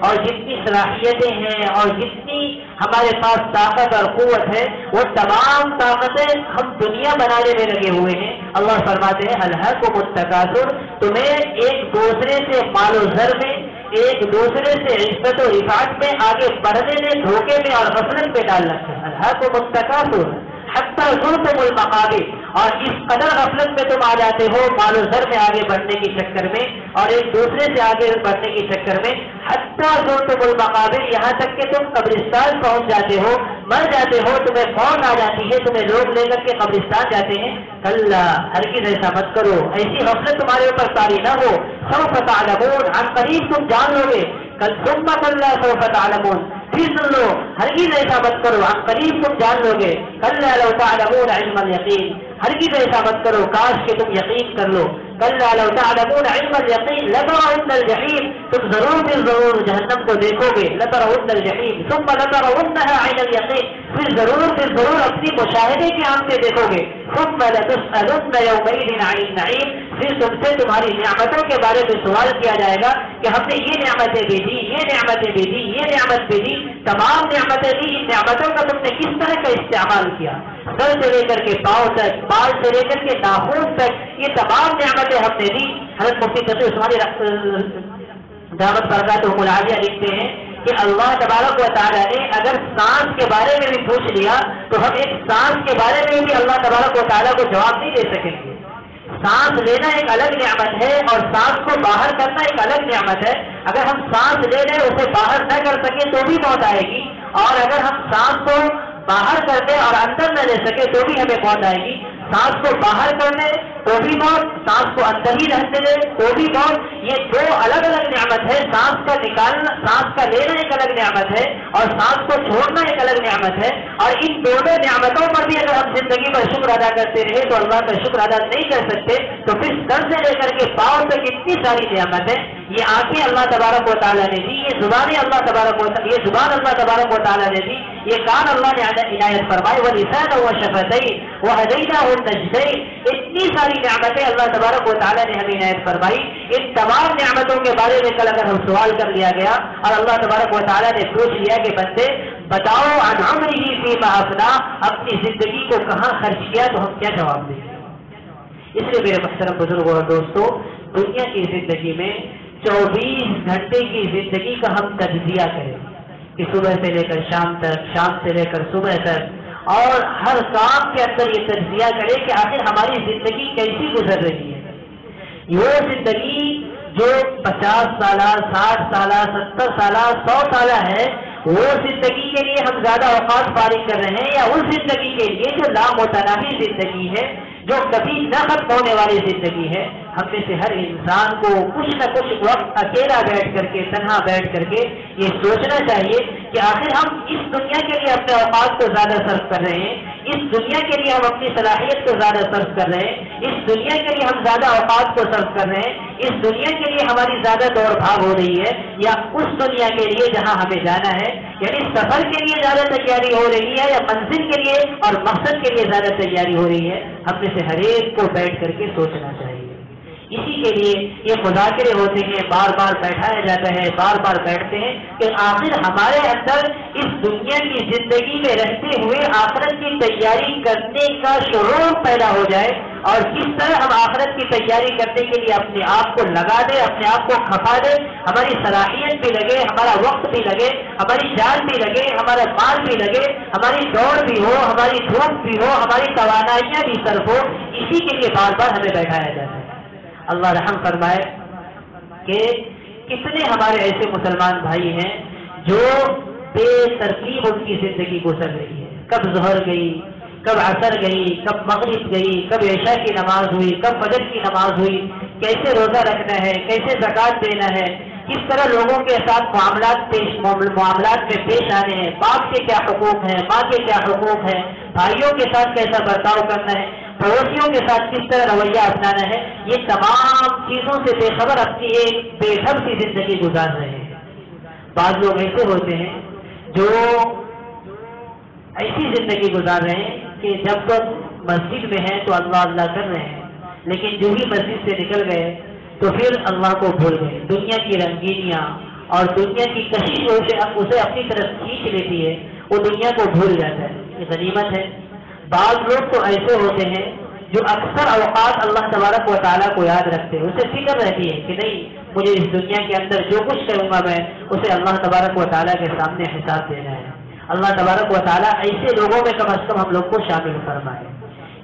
اور جتنی صلاحیتیں ہیں اور جتنی ہمارے پاس طاقت اور قوت ہے، وہ تمام طاقتیں ہم دنیا بنانے میں لگے ہوئے ہیں. اللہ فرماتے ہیں الہاکم التکاثر، تمہیں ایک دوسرے سے مال و زر میں، ایک دوسرے سے عزت و رفعت میں آگے بڑھنے میں، دھوکے میں اور غفلت پہ ڈال رکھا ہے. الہاکم التکاثر حتی زرتم المقابر، اور اس قدر غفلت میں تم آ جاتے ہو مال و زر میں آگے بڑھنے کے چکر میں اور ایک دوسرے سے آگے بڑھنے کے چکر میں، حتی زرتم المقابر، یہاں تک کہ تم قبرستان پہنچ جاتے ہو، مر جاتے ہو، تمہیں موت آ جاتی ہے، تمہیں لوگ لے کر کے قبرستان جاتے ہیں. کلا، ہرگز ایسا مت کرو، ایسی غفلت تمہارے اوپر طاری نہ ہو. سوف تعلمون، عن قریب تم جان لو گے. ثم کلا سوف تعلمون، پھر سن لو، ہرگز ایسا مت کرو، عن قریب تم جان لو گے. کلا لو تعلمون علم الیقین، ہرگز ایسا مت کرو، کاش کہ تم یقین کر لو. کلا لو تعلمون علم الیقین لترون الجحیم، تم ضرور پھر ضرور جہنم کو دیکھو گے. لترون الجحیم ثم لترونها عین الیقین، پھر ضرور اپنی مشاہدے کی آنکھ سے دیکھو گے. ثم لتسألن یومئذ عن النعیم، پھر تم سے تمہاری نعمتوں کے بارے میں سوال کیا جائے گا کہ ہم نے یہ نعمتیں بھیجی، یہ نعمتیں بھیجی، یہ نعمت بھیجی، تمام نعمتیں دی، ان نعمتوں کا تم نے کس طرح کا استعمال کیا. سر سے لے کر کے پاؤں تک، بال سے لے کر کے ناخن تک، یہ تمام نعمتیں ہم نے دی. حضرت مفتی تقی عثمانی دعوت برکاتہ العالیہ لکھتے ہیں کہ اللہ تبارک و تعالیٰ نے اگر سانس کے بارے میں بھی پوچھ لیا تو ہم ایک سانس کے بارے میں بھی اللہ تبارک و تعالیٰ کو جواب نہیں دے سکیں گے. سانس لینا ایک الگ نعمت ہے اور سانس کو باہر کرنا ایک الگ نعمت ہے. اگر ہم سانس لے لیں اسے باہر نہ کر سکیں تو بھی موت آئے گی، اور اگر ہم سانس کو باہر کر دیں اور اندر نہ لے سکیں تو بھی ہمیں موت آئے گی. سانس کو باہر کر لیں تو بھی موت، سانس کو اندر ہی رہنے دیں تو بھی موت. یہ دو الگ الگ نعمت ہے. سانس کا نکالنا، سانس کا لینا ایک الگ نعمت ہے اور سانس کو چھوڑنا ایک الگ نعمت ہے. اور ان دونوں نعمتوں پر بھی اگر ہم زندگی پر شکر ادا کرتے رہے تو اللہ کا شکر ادا نہیں کر سکتے. تو پھر سر سے لے کر کے پاؤں تک اتنی ساری نعمت ہے. یہ آنکھیں اللہ تبارک و تعالیٰ نے دی، یہ زبانیں اللہ تبارک و یہ زبان اللہ تبارک و تعالیٰ نے دی، یہ کان اللہ نے عنایت فرمائے. وَلِسَانًا وَشَفَتَيْنِ وَهَدَيْنَاهُ النَّجْدَيْنِ، اتنی ساری نعمتیں اللہ تبارک و تعالیٰ نے ہمیں عنایت فرمائی. ان تمام نعمتوں کے بارے میں کل اگر ہم سوال کر لیا گیا اور اللہ تبارک و تعالیٰ نے پوچھ لیا کہ بندے بتاؤ عن عمرہ فیما افنیٰ، اپنی زندگی کو کہاں خرچ کیا، تو ہم کیا جواب دیں گے؟ اس لیے میرے محترم بزرگوں اور دوستوں، دنیا کی زندگی میں 24 گھنٹے کی زندگی کا ہم تجزیہ کریں کہ صبح سے لے کر شام تک، شام سے لے کر صبح تک، اور ہر کام کے اندر یہ تجزیہ کرے کہ آخر ہماری زندگی کیسی گزر رہی ہے. وہ زندگی جو 50 سالہ، 60 سالہ، 70 سالہ، 100 سالہ ہے، وہ زندگی کے لیے ہم زیادہ اوقات فارغ کر رہے ہیں، یا اس زندگی کے لیے جو لامتناہی زندگی ہے، جو کبھی نہ ختم ہونے والی زندگی ہے. ہم میں سے ہر انسان کو کچھ نہ کچھ وقت اکیلا بیٹھ کر کے، تنہا بیٹھ کر کے یہ سوچنا چاہیے کہ آخر ہم اس دنیا کے لیے اپنے اوقات کو زیادہ صرف کر رہے ہیں، اس دنیا کے لیے ہم اپنی صلاحیت کو زیادہ صرف کر رہے ہیں، اس دنیا کے لیے ہم زیادہ اوقات کو صرف کر رہے ہیں، اس دنیا کے لیے ہماری زیادہ دوڑ بھاگ ہو رہی ہے، یا اس دنیا کے لیے جہاں ہمیں جانا ہے، یعنی سفر کے لیے زیادہ تیاری ہو رہی ہے یا منزل کے لیے اور مقصد کے لیے زیادہ تیاری ہو رہی ہے. ہم میں سے ہر ایک کو بیٹھ کر کے سوچنا چاہیے. اسی کے لیے یہ مذاکرے ہوتے ہیں، بار بار بیٹھایا جاتا ہے، بار بار بیٹھتے ہیں کہ آخر ہمارے اندر اس دنیا کی زندگی میں رہتے ہوئے آخرت کی تیاری کرنے کا شعور پیدا ہو جائے، اور کس طرح ہم آخرت کی تیاری کرنے کے لیے اپنے آپ کو لگا دیں، اپنے آپ کو کھپا دیں، ہماری صلاحیت بھی لگے، ہمارا وقت بھی لگے، ہماری جان بھی لگے، ہمارا مال بھی لگے، ہماری دوڑ بھی ہو، ہماری دھوپ بھی ہو، ہماری توانائیاں بھی صرف ہو. اسی کے لیے بار بار ہمیں بیٹھایا جاتا ہے. اللہ رحم فرمائے کہ کتنے ہمارے ایسے مسلمان بھائی ہیں جو بے ترتیب ان کی زندگی گزر رہی ہے. کب ظہر گئی، کب عصر گئی، کب مغرب گئی، کب عشاء کی نماز ہوئی، کب فجر کی نماز ہوئی، کیسے روزہ رکھنا ہے، کیسے زکوٰۃ دینا ہے، کس طرح لوگوں کے ساتھ معاملات میں پیش آنے ہیں، باپ کے کیا حقوق ہیں، ماں کے کیا حقوق ہیں، بھائیوں کے ساتھ کیسا برتاؤ کرنا ہے. پڑوسیوں کے ساتھ کس طرح رویہ اپنانا ہے، یہ تمام چیزوں سے بے خبر اپنی ایک بے ڈھب سی زندگی گزار رہے ہیں۔ بعض لوگ ایسے ہوتے ہیں جو ایسی زندگی گزار رہے ہیں کہ جب تک مسجد میں ہیں تو اللہ اللہ کر رہے ہیں، لیکن جو ہی مسجد سے نکل گئے تو پھر اللہ کو بھول گئے۔ دنیا کی رنگینیاں اور دنیا کی کشش اسے اپنی طرف کھینچ لیتی ہے، وہ دنیا کو بھول جاتا ہے۔ یہ غنیمت ہے۔ بعض لوگ تو ایسے ہوتے ہیں جو اکثر اوقات اللہ تبارک و تعالیٰ کو یاد رکھتے ہیں، اسے فکر رہتی ہے کہ نہیں مجھے اس دنیا کے اندر جو کچھ کروں گا میں اسے اللہ تبارک و تعالیٰ کے سامنے حساب دینا ہے۔ اللہ تبارک و تعالیٰ ایسے لوگوں میں کم از کم ہم لوگ کو شامل فرمائے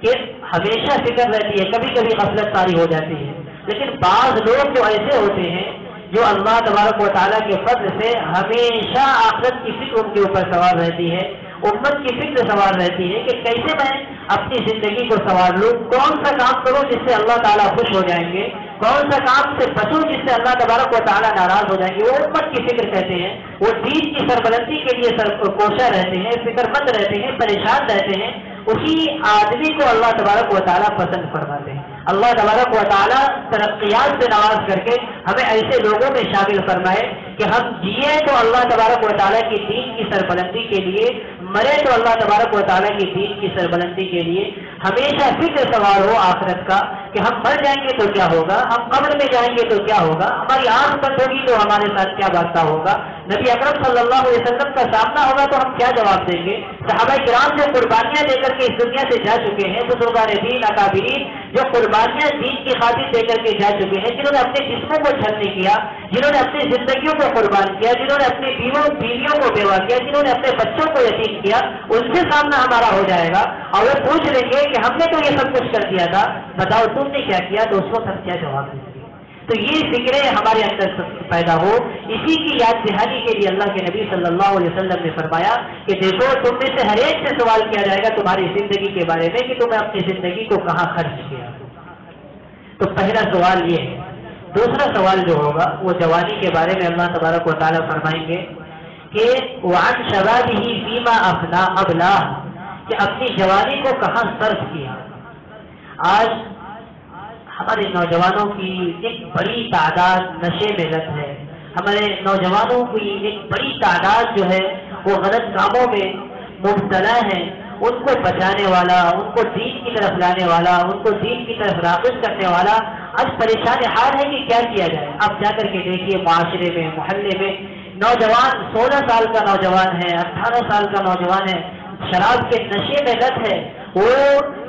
کہ ہمیشہ فکر رہتی ہے، کبھی کبھی غفلت طاری ہو جاتی ہے، لیکن بعض لوگ جو ایسے ہوتے ہیں جو اللہ تبارک و تعالیٰ کے فضل سے ہمیشہ آخرت کی فکر ان کے اوپر سوار رہتی ہے، امت کی فکر سوار رہتی ہے کہ کیسے میں اپنی زندگی کو سنوار لوں، کون سا کام کروں جس سے اللہ تعالیٰ خوش ہو جائیں گے، کون سا کام سے بچوں جس سے اللہ تبارک و تعالیٰ ناراض ہو جائیں گے۔ وہ امت کی فکر کہتے ہیں، وہ دین کی سربلندی کے لیے کوشاں رہتے ہیں، فکر مند رہتے ہیں، پریشان رہتے ہیں، اسی آدمی کو اللہ تبارک و تعالیٰ پسند فرماتے ہیں۔ اللہ تبارک و تعالیٰ ترقیات سے نواز کر کے ہمیں ایسے لوگوں میں شامل فرمائے کہ ہم جیے تو اللہ تبارک و تعالیٰ کی دین کی سربلندی کے لیے، مرے تو اللہ تبارک و تعالیٰ کی دین کی سربلندی کے لیے، ہمیشہ فکر سوار ہو آخرت کا کہ ہم مر جائیں گے تو کیا ہوگا، ہم قبر میں جائیں گے تو کیا ہوگا، ہماری آنکھ بند ہوگی تو ہمارے ساتھ کیا واقعہ ہوگا، نبی اکرم صلی اللہ علیہ وسلم کا سامنا ہوگا تو ہم کیا جواب دیں گے۔ صحابہ کرام جو قربانیاں دے کر کے اس دنیا سے جا چکے ہیں، بزرگان دین اکابرین جو قربانیاں دین کی خاطر دے کر کے جا چکے ہیں، جنہوں نے اپنے جسموں کو چھل نہیں کیا، جنہوں نے اپنی زندگیوں کو قربان کیا، جنہوں نے اپنی بیویوں کو بیوہ کیا، جنہوں نے اپنے بچوں کو یتیم کیا، ان سے سامنا ہمارا ہو جائے گا اور وہ پوچھ لیں گے کہ ہم نے تو یہ سب کچھ کر دیا تھا، بتاؤ تم نے کیا کیا، تو اس وقت ہم کیا جواب دیں گے۔ تو یہ فکریں ہمارے اندر پیدا ہو، اسی کی یاد دہانی کے لیے اللہ کے نبی صلی اللہ علیہ وسلم نے فرمایا کہ دیکھو تم میں سے ہر ایک سے سوال کیا جائے گا تمہاری زندگی کے بارے میں کہ تم نے اپنی زندگی کو کہاں خرچ کیا۔ تو پہلا سوال یہ ہے۔ دوسرا سوال جو ہوگا وہ جوانی کے بارے میں اللہ تبارک و تعالیٰ فرمائیں گے کہ وعن شبابہ فیما ابلاہ، کہ اپنی جوانی کو کہاں صرف کیا۔ آج ہمارے نوجوانوں کی ایک بڑی تعداد نشے میں لت ہے، ہمارے نوجوانوں کی ایک بڑی تعداد جو ہے وہ غلط کاموں میں مبتلا ہیں۔ ان کو بچانے والا، ان کو دین کی طرف لانے والا، ان کو دین کی طرف راغب کرنے والا آج پریشان حال ہے کہ کیا کیا جائے۔ اب جا کر کے دیکھیے معاشرے میں، محلے میں نوجوان 16 سال کا نوجوان ہے، 18 سال کا نوجوان ہے، شراب کے نشے میں لت ہے، وہ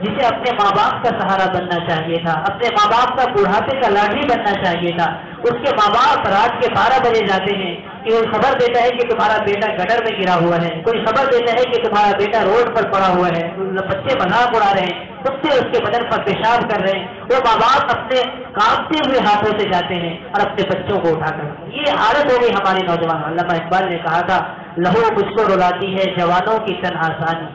جسے اپنے ماں باپ کا سہارا بننا چاہیے تھا، اپنے ماں باپ کا بڑھاپے کا لاٹھی بننا چاہیے تھا، اس کے ماں باپ رات کے 12 بجے جاتے ہیں کہ وہ خبر دیتا ہے کہ تمہارا بیٹا گٹر میں گرا ہوا ہے، کوئی خبر دیتا ہے کہ تمہارا بیٹا روڈ پر پڑا ہوا ہے، بچے مذاق اڑا رہے ہیں، کتے اس کے بدن پر پیشاب کر رہے ہیں، وہ ماں باپ اپنے کانپتے ہوئے ہاتھوں سے جاتے ہیں اور اپنے بچوں کو اٹھا کر، یہ حالت ہو گئی ہماری نوجوان۔ علامہ اقبال نے کہا تھا لہو مجھ کو رلاتی ہے جوانوں کی تن آسانی،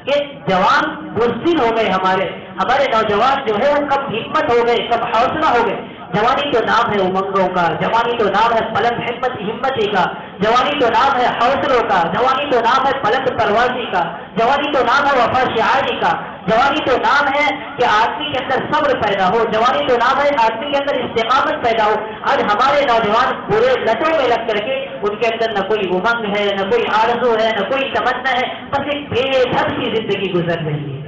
کہ جوان بزدل ہو گئے، ہمارے نوجوان جو ہے وہ کب ہمت ہو گئے، کب حوصلہ ہو گئے۔ جوانی تو نام ہے امنگوں کا، جوانی تو نام ہے بلند ہمتی کا، جوانی تو نام ہے حوصلوں کا، جوانی تو نام ہے بلند پروازی کا، جوانی تو نام ہے وفا شعاری کا، جوانی تو نام ہے کہ آدمی کے اندر صبر پیدا ہو، جوانی تو نام ہے آدمی کے اندر استقامت پیدا ہو۔ آج ہمارے نوجوان برے لتوں میں لگ کر کے ان کے اندر نہ کوئی امنگ ہے، نہ کوئی آرزو ہے، نہ کوئی تمنا ہے، بس ایک بے حد کی زندگی گزر رہی ہے۔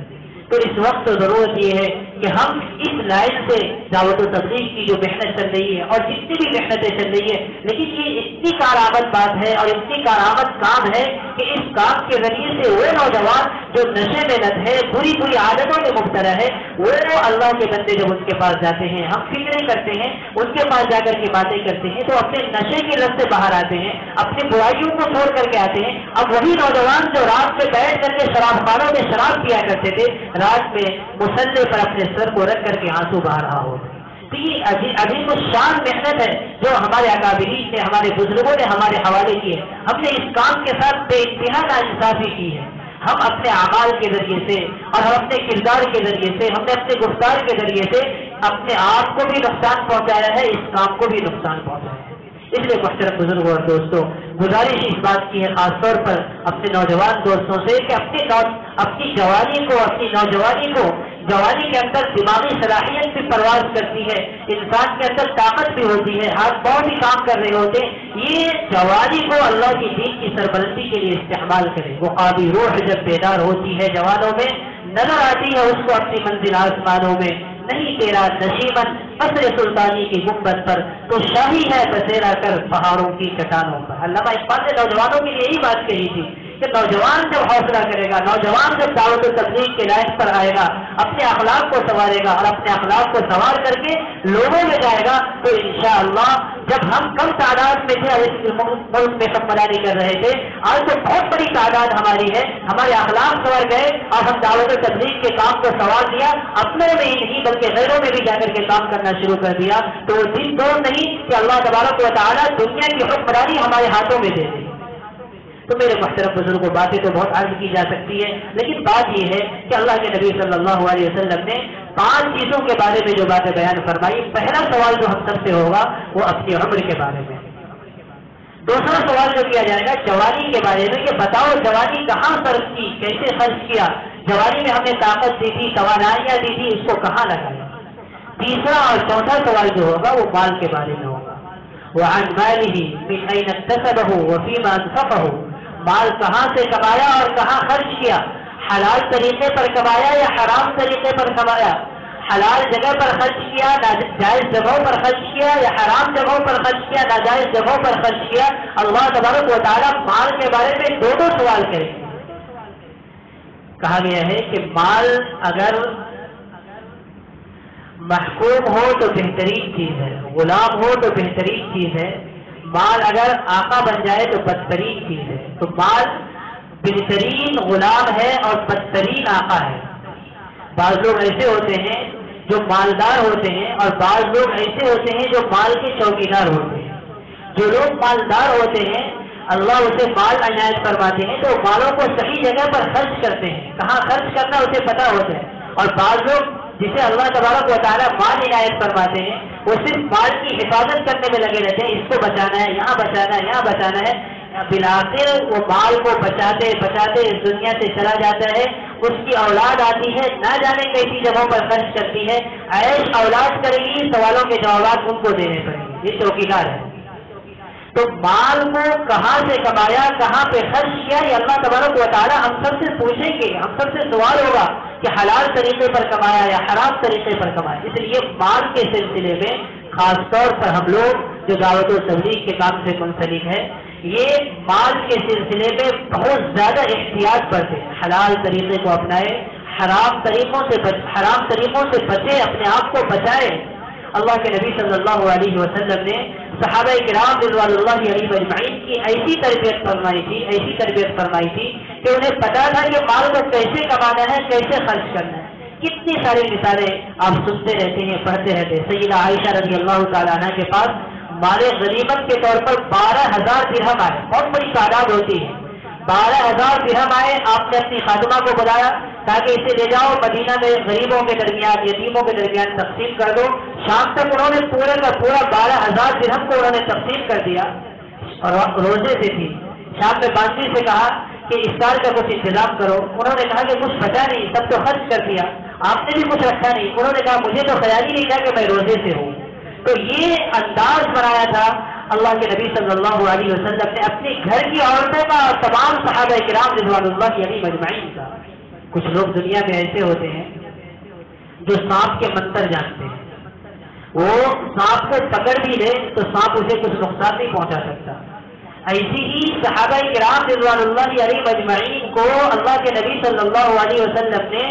تو اس وقت ضرورت یہ ہے کہ ہم اس لائن سے دعوت و تبلیغ کی جو محنت چل رہی ہے اور جتنی بھی محنتیں چل رہی ہے، لیکن یہ اتنی کارآمد بات ہے اور اتنی کارآمد کام ہے کہ اس کام کے ذریعے سے وہ نوجوان جو نشے میں لت ہے، بری بری عادتوں میں مبتلا ہے، وہ اللہ کے بندے جب ان کے پاس جاتے ہیں، ہم فکریں کرتے ہیں، ان کے پاس جا کر کے باتیں کرتے ہیں تو اپنے نشے کی لت سے باہر آتے ہیں، اپنی برائیوں کو چھوڑ کر کے آتے ہیں۔ اب وہی نوجوان جو رات میں بیٹھ کر کے شراب خانوں میں شراب پیا کرتے تھے، رات میں مسلے پر اپنے سر کو رکھ کر کے آنسو بہا رہا ہو۔ تو یہ عظیم الشان محنت ہے جو ہمارے اکابرین نے، ہمارے بزرگوں نے ہمارے حوالے کی ہے۔ ہم نے اس کام کے ساتھ بے انتہا ناانصافی کی ہے۔ ہم اپنے اعمال کے ذریعے سے اور ہم اپنے کردار کے ذریعے سے، ہم نے اپنے گفتار کے ذریعے سے اپنے آپ کو بھی نقصان پہنچایا ہے، اس کام کو بھی نقصان پہنچایا ہے۔ اس لیے محترم بزرگوں اور دوستوں، گزارش اس بات کی ہے خاص طور پر اپنے نوجوان دوستوں سے کہ اپنی جوانی کو، اپنی نوجوانی کو جوانی کے اندر دماغی صلاحیت بھی پرواز کرتی ہے، انسان کے اندر طاقت بھی ہوتی ہے، ہاتھ پاؤں بھی کام کر رہے ہوتے ہیں۔ یہ جوانی کو اللہ کی دین کی سربلندی کے لیے استعمال کرے۔ وہ آبی روح جب بیدار ہوتی ہے جوانوں میں، نظر آتی ہے اس کو اپنی منزل آسمانوں میں، نہیں تیرا نشیمن قصر سلطانی کی گنبد پر، تو شاہی ہے بسیرا کر پہاڑوں کی چٹانوں پر۔ علامہ اقبال نے نوجوانوں کے لیے یہی بات کہی تھی کہ نوجوان جب حوصلہ کرے گا، نوجوان جب دعوت و تبلیغ کے لائق پر آئے گا، اپنے اخلاق کو سنوارے گا اور اپنے اخلاق کو سنوار کر کے لوگوں میں جائے گا، تو انشاءاللہ جب ہم کم تعداد میں تھے اور اس ملک میں سمبلانی کر رہے تھے، آج تو بہت بڑی تعداد ہماری ہے، ہمارے اخلاق سنور گئے اور ہم دعوت و تبلیغ کے کام کو سنوار دیا، اپنے میں ہی نہیں بلکہ غیروں میں بھی جا کر کے کام کرنا شروع کر دیا، تو دن دور نہیں کہ اللہ تبارک و تعالیٰ دنیا کی حکمرانی ہمارے ہاتھوں میں دے دے۔ تو میرے محترم بزرگوں، باتیں تو بہت عرض کی جا سکتی ہے، لیکن بات یہ ہے کہ اللہ کے نبی صلی اللہ علیہ وسلم نے 5 چیزوں کے بارے میں جو باتیں بیان فرمائی۔ پہلا سوال جو ہم سب سے ہوگا وہ اپنی عمر کے بارے میں۔ دوسرا سوال جو کیا جائے گا جوانی کے بارے میں کہ بتاؤ جوانی کہاں صرف کی، کیسے خرچ کیا، جوانی میں ہم نے طاقت دی تھی، توانائیاں دی تھی، اس کو کہاں لگایا۔ تیسرا اور چوتھا سوال جو ہوگا وہ مال کے بارے میں ہوگا۔ وعن ماله من أين اكتسبه وفيما أنفقه، مال کہاں سے کمایا اور کہاں خرچ کیا، حلال طریقے پر کمایا یا حرام طریقے پر کمایا، حلال جگہ پر خرچ کیا، جائز جگہوں پر خرچ کیا یا حرام جگہوں پر خرچ کیا، ناجائز جگہوں پر خرچ کیا۔ اللہ تبارک و تعالیٰ مال کے بارے میں دو سوال کریں۔ کہا گیا ہے کہ مال اگر محکوم ہو تو بہترین چیز ہے، غلام ہو تو بہترین چیز ہے، مال اگر آقا بن جائے تو بدترین چیز ہے۔ تو مال بہترین غلام ہے اور بدترین آقا ہے۔ بعض لوگ ایسے ہوتے ہیں جو مالدار ہوتے ہیں اور بعض لوگ ایسے ہوتے ہیں جو مال کے چوکیدار ہوتے ہیں۔ جو لوگ مالدار ہوتے ہیں اللہ اسے مال عنایت فرماتے ہیں تو مالوں کو صحیح جگہ پر خرچ کرتے ہیں، کہاں خرچ کرنا اسے پتا ہوتا ہے، اور بعض لوگ جسے اللہ تبارک و تعالیٰ مال عنایت فرماتے ہیں وہ صرف مال کی حفاظت کرنے میں لگے رہتے ہیں، اس کو بچانا ہے، یہاں بچانا ہے، یہاں بچانا ہے، بالآخر وہ مال کو بچاتے بچاتے اس دنیا سے چلا جاتا ہے۔ اس کی اولاد آتی ہے، نہ جانے کیسی جگہوں پر خرچ کرتی ہے، عیش اولاد کرے گی، سوالوں کے جوابات ان کو دینے پڑیں گے، یہ چوکیدار ہے۔ تو مال کو کہاں سے کمایا، کہاں پہ خرچ کیا، یہ اللہ تبارک و تعالیٰ ہم سب سے پوچھیں گے، ہم سب سے سوال ہوگا کہ حلال طریقے پر کمایا یا حرام طریقے پر کمایا۔ اس لیے مال کے سلسلے میں خاص طور پر ہم لوگ جو دعوت و تبلیغ کے کام سے منسلک ہے، یہ مال کے سلسلے میں بہت زیادہ احتیاط برتیں، حلال طریقے کو اپنائے، حرام طریقوں سے بچے، اپنے آپ کو بچائے۔ اللہ کے نبی صلی اللہ علیہ وسلم نے صحابہ کرام رضوان اللہ علیہم اجمعین کی ایسی تربیت فرمائی تھی کہ انہیں پتا تھا کہ مال کو کیسے کمانا ہے، کیسے خرچ کرنا ہے۔ کتنی ساری مثالیں آپ سنتے رہتے ہیں، پڑھتے رہتے ہیں۔ سیدہ عائشہ رضی اللہ تعالیٰ عنہ کے پاس مال غنیمت کے طور پر 12,000 درہم آئے، بہت بڑی تعداد ہوتی ہے۔ 12,000 درہم آئے، آپ نے اپنی خادمہ کو بلایا تاکہ اسے لے جاؤ مدینہ میں غریبوں کے درمیان، یتیموں کے درمیان تقسیم کر دو۔ شام تک انہوں نے پورے کا پورا 12,000 درہم کو انہوں نے تقسیم کر دیا، اور روزے سے تھی۔ شام میں باندھی سے کہا کہ افطار کا کچھ انتظام کرو، انہوں نے کہا کہ کچھ بچا نہیں، سب تو خرچ کر دیا، آپ نے بھی کچھ رکھا نہیں۔ انہوں نے کہا مجھے تو خیال ہی نہیں تھا کہ میں روزے سے ہوں۔ تو یہ انداز بنایا تھا اللہ کے نبی صلی اللہ علیہ وسلم نے اپنے گھر کی عورتوں کا اور تمام صحابہ کرام رضوان اللہ علیہم اجمعین کا۔ کچھ لوگ دنیا میں ایسے ہوتے ہیں جو سانپ کے منتر جانتے ہیں، وہ سانپ کو پکڑ بھی لے تو سانپ اسے کچھ نقصان نہیں پہنچا سکتا۔ ایسی ہی صحابہ کرام رضوان اللہ علیہم اجمعین کو اللہ کے نبی صلی اللہ علیہ وسلم نے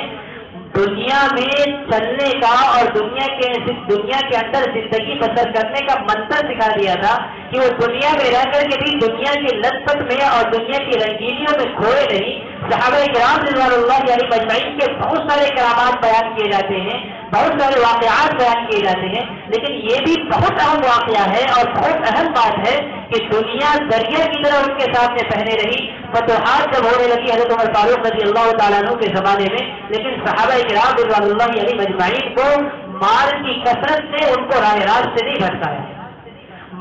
دنیا میں چلنے کا اور دنیا کے اندر زندگی بسر کرنے کا منتر سکھا دیا تھا کہ وہ دنیا میں رہ کر کے بھی دنیا کی لذت میں اور دنیا کی رنگینیوں میں کھوئے نہیں۔ صحابہ کرام رضوان اللہ علیہم اجمعین کے بہت سارے کرامات بیان کیے جاتے ہیں، بہت سارے واقعات بیان کیے جاتے ہیں، لیکن یہ بھی بہت اہم واقعہ ہے اور بہت اہم بات ہے کہ دنیا دریا کی طرح ان کے سامنے پہنے رہی۔ فتوحات جب ہونے لگی حضرت عمر فاروق رضی اللہ تعالیٰ عنہ کے زمانے میں، لیکن صحابہ کرام رضوان اللہ علیہم اجمعین کو مال کی کثرت سے ان کو راہ راست سے نہیں بھٹکایا۔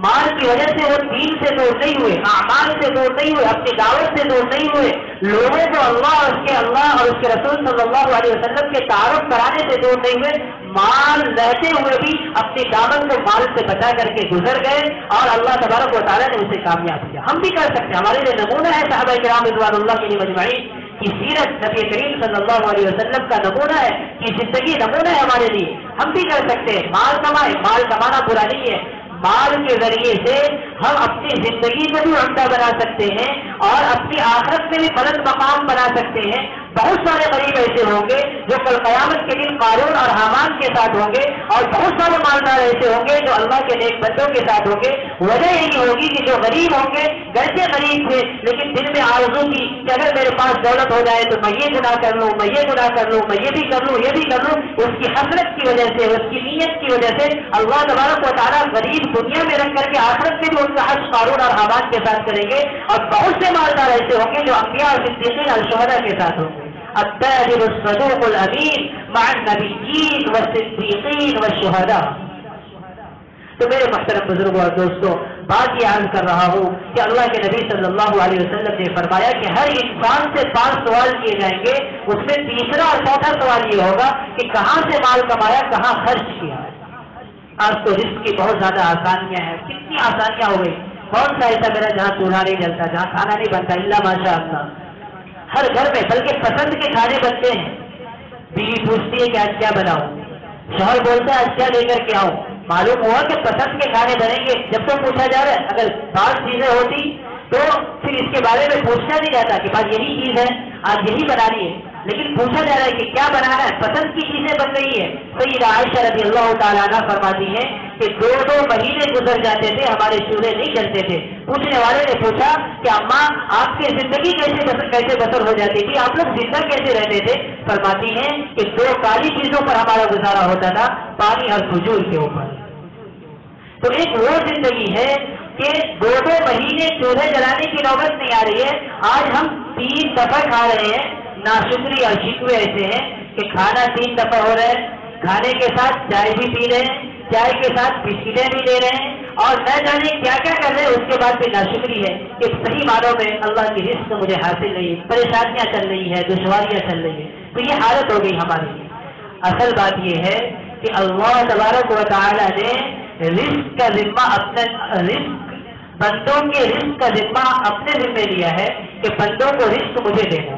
مال کی وجہ سے وہ دین سے دور نہیں ہوئے، اعمال سے دور نہیں ہوئے، اپنی دعوت سے دور نہیں ہوئے، لوگوں کو اللہ اور اس کے رسول صلی اللہ علیہ وسلم کے تعارف کرانے سے دور نہیں ہوئے، مال رہتے ہوئے بھی اپنی دامن کو مال سے بچا کر کے گزر گئے اور اللہ تبارک و تعالیٰ نے اسے کامیاب کیا۔ ہم بھی کر سکتے ہیں، ہمارے لیے نمونہ ہے صحابہ کرام رضوان اللہ علیہم اجمعین کی سیرت، نبی کریم صلی اللہ علیہ وسلم کا نمونہ ہے، کی زندگی نمونہ ہے ہمارے لیے۔ ہم بھی کر سکتے ہیں، مال کمائے، مال کمانا برا نہیں ہے، مال کے ذریعے سے ہم اپنی زندگی کو بھی عمدہ بنا سکتے ہیں اور اپنی آخرت میں بھی بلند مقام بنا سکتے ہیں۔ بہت سارے غریب ایسے ہوں گے جو کل قیامت کے دن قارون اور حامان کے ساتھ ہوں گے، اور بہت سارے مالدار ایسے ہوں گے جو اللہ کے نیک بندوں کے ساتھ ہوں گے۔ وجہ یہی ہوگی کہ جو غریب ہوں گے گرچہ غریب تھے لیکن دل میں آرزو کی کہ اگر میرے پاس دولت ہو جائے تو میں یہ گناہ کر لوں، میں یہ گناہ کر لوں، میں یہ بھی کر لوں، یہ بھی کر لوں۔ اس کی حسرت کی وجہ سے، اس کی نیت کی وجہ سے اللہ تبارک و تعالیٰ غریب دنیا میں رکھ کر کے آخرت میں بھی ان کا حج قارون اور حامان کے ساتھ کریں گے، اور بہت سے مالدار ایسے ہوں گے جو انبیاء اور صدیقین اور شہداء کے ساتھ ہوں گے۔ التاجر الصدوق الامین مع النبیین والصدیقین والشہداء۔ تو میرے محترم بزرگوں اور دوستوں، بات یہ عرض کر رہا ہوں کہ اللہ کے نبی صلی اللہ علیہ وسلم نے فرمایا کہ ہر انسان سے 5 سوال کیے جائیں گے، اس میں تیسرا اور چوتھا سوال یہ ہوگا کہ کہاں سے مال کمایا، کہاں خرچ کیا۔ آج تو رزق کی بہت زیادہ آسانیاں ہیں، کتنی آسانیاں ہو گئی۔ کون سا ایسا میرا جہاں چولہا نہیں جلتا، جہاں کھانا نہیں بنتا، الا ماشاء اللہ ہر گھر میں، بلکہ پسند کے کھانے بنتے ہیں۔ بیوی پوچھتی ہے کہ آج کیا بناؤں، شوہر بولتا ہے آج کیا لے کر کے آؤں۔ معلوم ہوا کہ پسند کے کھانے بنیں گے۔ جب تو پوچھا جا رہا ہے، اگر 5 چیزیں ہوتی تو پھر اس کے بارے میں پوچھنا نہیں جاتا کہ بات یہی چیز ہے آج یہی بنانی ہے، لیکن پوچھا جا رہا ہے کہ کیا بنانا ہے، پسند کی چیزیں بن رہی ہے۔ سیدہ عائشہ رضی اللہ تعالیٰ عنہا فرماتی ہیں کہ 2 مہینے گزر جاتے تھے، ہمارے چولہے نہیں جلتے تھے۔ پوچھنے والے نے پوچھا کہ اماں آپ کی زندگی کیسے بسر ہو جاتی تھی، آپ لوگ زندہ کیسے رہتے تھے؟ فرماتی ہیں کہ 2 کالی چیزوں پر ہمارا گزارا ہوتا تھا، پانی اور کھجور کے اوپر۔ تو ایک وہ زندگی ہے کہ 2 مہینے چولہے جلانے کی نوبت نہیں آ رہی ہے۔ آج ہم 3 دفعہ کھا رہے ہیں، ناشکری اور شکوے ایسے ہیں کہ کھانا 3 دفعہ ہو رہا ہے، کھانے کے ساتھ چائے بھی پی رہے ہیں، چائے کے ساتھ بسکٹیں بھی لے رہے ہیں، اور نہ جانے کیا کیا کر رہے ہیں، اس کے بعد بھی ناشکری ہے کہ صحیح معنوں میں اللہ کی رزق مجھے حاصل نہیں ہے، پریشانیاں چل رہی ہے، دشواریاں چل رہی ہیں۔ تو یہ حالت ہو گئی ہماری۔ اصل بات یہ ہے کہ اللہ تبارک و تعالیٰ نے رزق کا ذمہ بندوں کے رزق کا ذمہ اپنے ذمہ لیا ہے کہ بندوں کو رزق مجھے دینا۔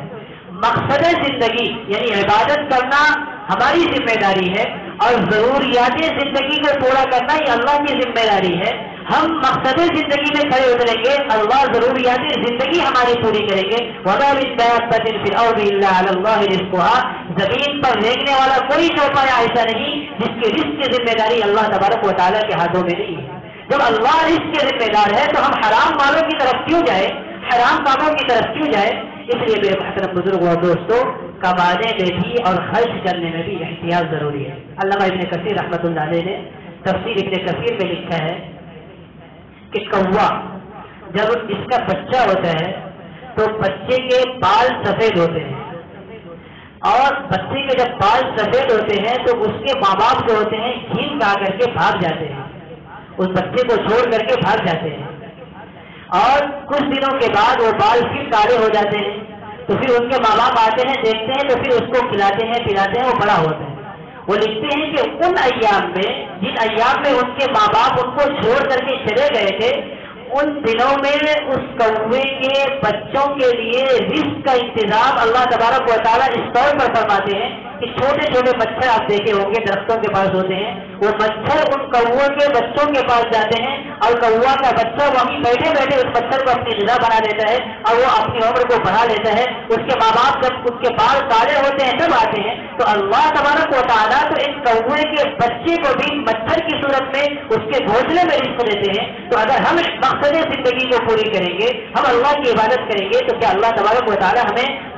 مقصد زندگی یعنی عبادت کرنا ہماری ذمہ داری ہے، اور ضروریات زندگی کو پورا کرنا یہ اللہ کی ذمہ داری ہے۔ ہم مقصد زندگی میں کھڑے اتریں گے، اللہ ضروریات زندگی ہماری پوری کریں گے۔ وَمَا مِن دَابَّةٍ فِي الْأَرْضِ إِلَّا عَلَى اللَّهِ رِزْقُهَا۔ زمین پر رینگنے والا کوئی چوپایا ایسا نہیں جس کی رزق کی ذمہ داری اللہ تبارک و تعالیٰ کے ہاتھوں میں نہیں ہے۔ جب اللہ رزق کے ذمہ دار ہے تو ہم حرام مالوں کی طرف کیوں جائے، حرام کاموں کی طرف کیوں جائے؟ اس لیے میرے محترم بزرگوں اور دوستوں، کمانے میں بھی اور خرچ کرنے میں بھی احتیاط ضروری ہے۔ علامہ ابن کثیر رحمۃ اللہ علیہ نے تفسیر ابن کثیر میں لکھا ہے کہ کوا جب اس کا بچہ ہوتا ہے تو بچے کے بال سفید ہوتے ہیں، اور بچے کے جب بال سفید ہوتے ہیں تو اس کے ماں باپ جو ہوتے ہیں گھین گا کر کے بھاگ جاتے ہیں، اس بچے کو چھوڑ کر کے بھاگ جاتے ہیں، اور کچھ دنوں کے بعد وہ بال پھر کالے ہو جاتے ہیں، تو پھر ان کے ماں باپ آتے ہیں، دیکھتے ہیں، تو پھر اس کو کھلاتے ہیں پلاتے ہیں، وہ بڑا ہوتا ہے۔ وہ لکھتے ہیں کہ ان ایام میں، جن ایام میں ان کے ماں باپ ان کو چھوڑ کر کے چلے گئے تھے، ان دنوں میں اس کوے کے بچوں کے لیے رزق کا انتظام اللہ تبارک و تعالیٰ اس طور پر فرماتے ہیں کہ چھوٹے چھوٹے مچھر آپ دیکھے ہوں گے درختوں کے پاس ہوتے ہیں، وہ مچھر ان کووں کے بچوں کے پاس جاتے ہیں، اور کوا کا بچہ وہیں بیٹھے بیٹھے اس مچھر کو اپنی غذا بنا لیتا ہے، اور وہ اپنی عمر کو بڑھا لیتا ہے۔ اس کے ماں باپ جب اس کے بال کالے ہوتے ہیں تب آتے ہیں، تو اللہ تبارک و تعالیٰ تو ایک کوے کے بچے کو بھی مچھر کی صورت میں اس کے گھونسلے میں رزق دیتے ہیں۔ تو اگر ہم مقصد زندگی کو پوری کریں گے، ہم اللہ کی عبادت کریں گے، تو کیا اللہ تبارک و تعالیٰ ہمیں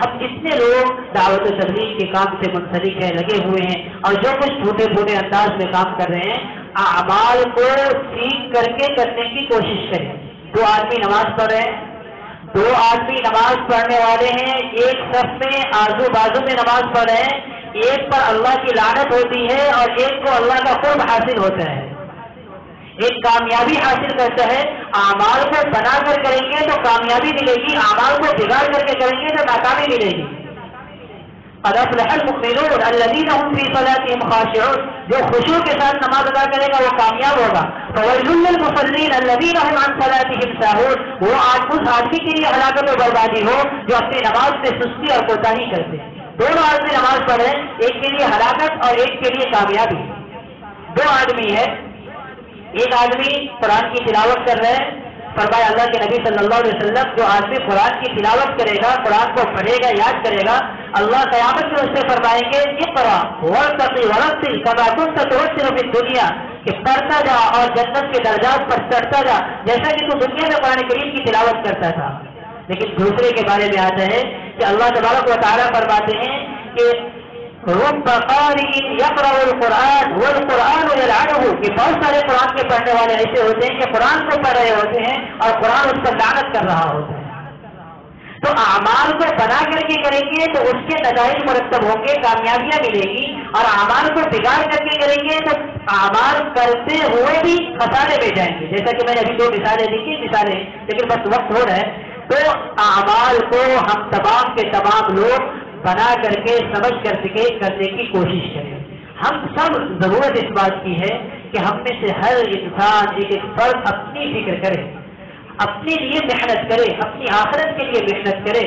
ہم جتنے لوگ دعوت و تبلیغ کے کام سے منسلک ہیں، لگے ہوئے ہیں، اور جو کچھ ٹوٹے پھوٹے انداز میں کام کر رہے ہیں، اعمال کو سیکھ کر کے کرنے کی کوشش کریں۔ 2 آدمی نماز پڑھ رہے ہیں، 2 آدمی نماز پڑھنے والے ہیں، ایک صف میں آزو بازو میں نماز پڑھ رہے ہیں، ایک پر اللہ کی لعنت ہوتی ہے اور ایک کو اللہ کا قرب حاصل ہوتا ہے، ایک کامیابی حاصل کرتا ہے۔ اعمال کو بنا کر کریں گے تو کامیابی ملے گی، اعمال کو بگاڑ کر کے کریں گے تو ناکامی ملے گی۔ قد افلح المؤمنون الذين هم في صلاتهم خاشعون، جو خشوع کے ساتھ نماز ادا کرے گا وہ کامیاب ہوگا۔ فويل للمصلين الذين هم عن صلاتهم ساهون، وہ اس آدمی کے لیے ہلاکت و بربادی ہو جو اپنی نماز میں سستی اور کوتاہی کرتے ہیں۔ 2 آدمی نماز پڑھ رہے ہیں، ایک کے لیے ہلاکت اور ایک کے لیے کامیابی۔ 2 آدمی ہے، ایک آدمی قرآن کی تلاوت کر رہے ہیں، فرمایا اللہ کے نبی صلی اللہ علیہ وسلم جو آدمی قرآن کی تلاوت کرے گا، قرآن کو پڑھے گا، یاد کرے گا، اللہ قیامت میں اس سے فرمائیں گے اقرا وارتقی ورتل کما كنت ترتل في الدنيا، کہ پڑھتا جا اور جنت کے درجات پر چڑھتا جا جیسا کہ تو دنیا میں قرآن کریم کی تلاوت کرتا تھا۔ لیکن دوسرے کے بارے میں آتا ہے کہ اللہ تبارک و تعالیٰ فرماتے ہیں کہ رب قارئ یقرأ القرآن والقرآن یلعنہ، کہ بہت سارے قرآن کے پڑھنے والے ایسے ہوتے ہیں کہ قرآن کو پڑھ رہے ہوتے ہیں اور قرآن اس پر لعنت کر رہا ہوتا ہے۔ تو اعمال کو بنا کر کے کریں گے تو اس کے نتائج مرتب ہوں گے، کامیابیاں ملے گی، اور اعمال کو بگاڑ کر کے کریں گے تو اعمال کرتے ہوئے بھی خسارے میں جائیں گے۔ جیسا کہ میں نے ابھی 2 مثالیں دی تھی، لیکن بس وقت ہو رہا ہے، تو اعمال کو ہم تمام کے تمام لوگ بنا کر کے سمجھ کر کے کرنے کی کوشش کریں۔ ہم سب ضرورت اس بات کی ہے کہ ہم میں سے ہر انسان ایک فرد اپنی فکر کرے، اپنے لیے محنت کرے، اپنی آخرت کے لیے محنت کرے۔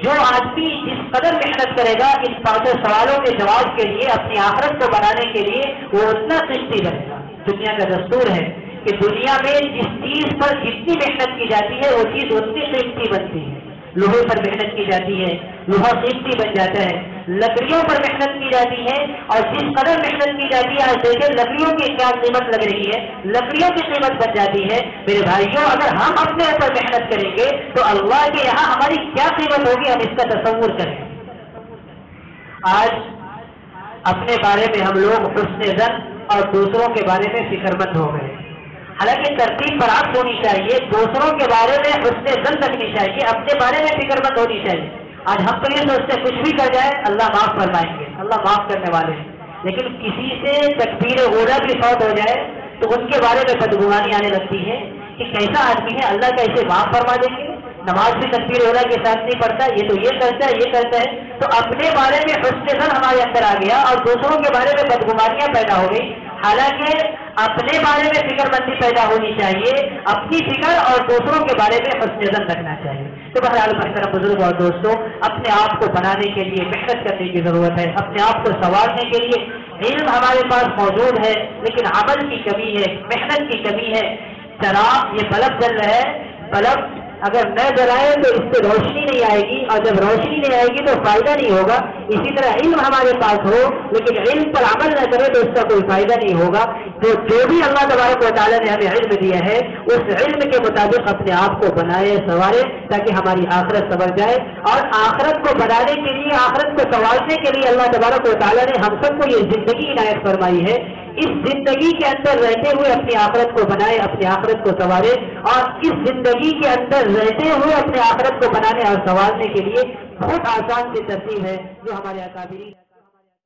جو آدمی جس قدر محنت کرے گا ان 5 سوالوں کے جواب کے لیے، اپنی آخرت کو بنانے کے لیے، وہ اتنا قیمتی بنے گا۔ دنیا کا دستور ہے کہ دنیا میں جس چیز پر جتنی محنت کی جاتی ہے وہ چیز اتنی قیمتی بنتی ہے۔ لوہے پر محنت کی جاتی ہے، لوہا قیمتی بن جاتا ہے۔ لکڑیوں پر محنت کی جاتی ہے، اور جس قدر محنت کی جاتی ہے، آج دیکھیں لکڑیوں کی کیا قیمت لگ رہی ہے، لکڑیوں کی قیمت بن جاتی ہے۔ میرے بھائیوں، اگر ہم اپنے اوپر محنت کریں گے تو اللہ کے یہاں ہماری کیا قیمت ہوگی، ہم اس کا تصور کریں۔ آج اپنے بارے میں ہم لوگ حسن ظن اور دوسروں کے بارے میں فکر مند ہو گئے۔ حالانکہ ترتیب برابر ہونی چاہیے، دوسروں کے بارے میں حسن ظن رکھنی چاہیے، اپنے بارے میں فکر مند ہونی چاہیے۔ آج ہم تو یہ سوچتے ہیں کچھ بھی کر جائے اللہ معاف فرمائیں گے، اللہ معاف کرنے والے ہیں، لیکن کسی سے تکبیر اولیٰ بھی فوت ہو جائے تو ان کے بارے میں بدگمانی آنے لگتی ہے کہ کیسا آدمی ہے، اللہ کا اسے معاف فرما دیں گے، نماز بھی تکبیر اولیٰ کے ساتھ نہیں پڑھتا، یہ تو یہ کرتا ہے، یہ کرتا ہے۔ تو اپنے بارے میں حسن ظن ہمارے اندر آ گیا اور دوسروں کے بارے میں بدگمانیاں پیدا ہو گئی۔ حالانکہ اپنے بارے میں فکر مندی پیدا ہونی چاہیے، اپنی فکر اور دوسروں کے بارے میں حسن ظن رکھنا چاہیے۔ تو بہرحال محترم بزرگ اور دوستوں، اپنے آپ کو بنانے کے لیے محنت کرنے کی ضرورت ہے، اپنے آپ کو سنوارنے کے لیے علم ہمارے پاس موجود ہے لیکن عمل کی کمی ہے، محنت کی کمی ہے۔ چراغ یہ بلب جل رہا ہے، بلب اگر نہ جلائے تو اس سے روشنی نہیں آئے گی، اور جب روشنی نہیں آئے گی تو فائدہ نہیں ہوگا۔ اسی طرح علم ہمارے پاس ہو لیکن علم پر عمل نہ کرے تو اس کا کوئی فائدہ نہیں ہوگا۔ تو جو بھی اللہ تبارک و تعالیٰ نے ہمیں علم دیا ہے اس علم کے مطابق اپنے آپ کو بنائے، سنوارے، تاکہ ہماری آخرت سنور جائے۔ اور آخرت کو بنانے کے لیے، آخرت کو سنوارنے کے لیے اللہ تبارک و تعالیٰ نے ہم سب کو یہ زندگی عنایت فرمائی ہے۔ اس زندگی کے اندر رہتے ہوئے اپنی آخرت کو بنائے، اپنی آخرت کو سنوارے، اور اس زندگی کے اندر رہتے ہوئے اپنے آخرت کو بنانے اور سنوارنے کے لیے بہت آسان سی ترتیب ہے جو ہمارے اکابرین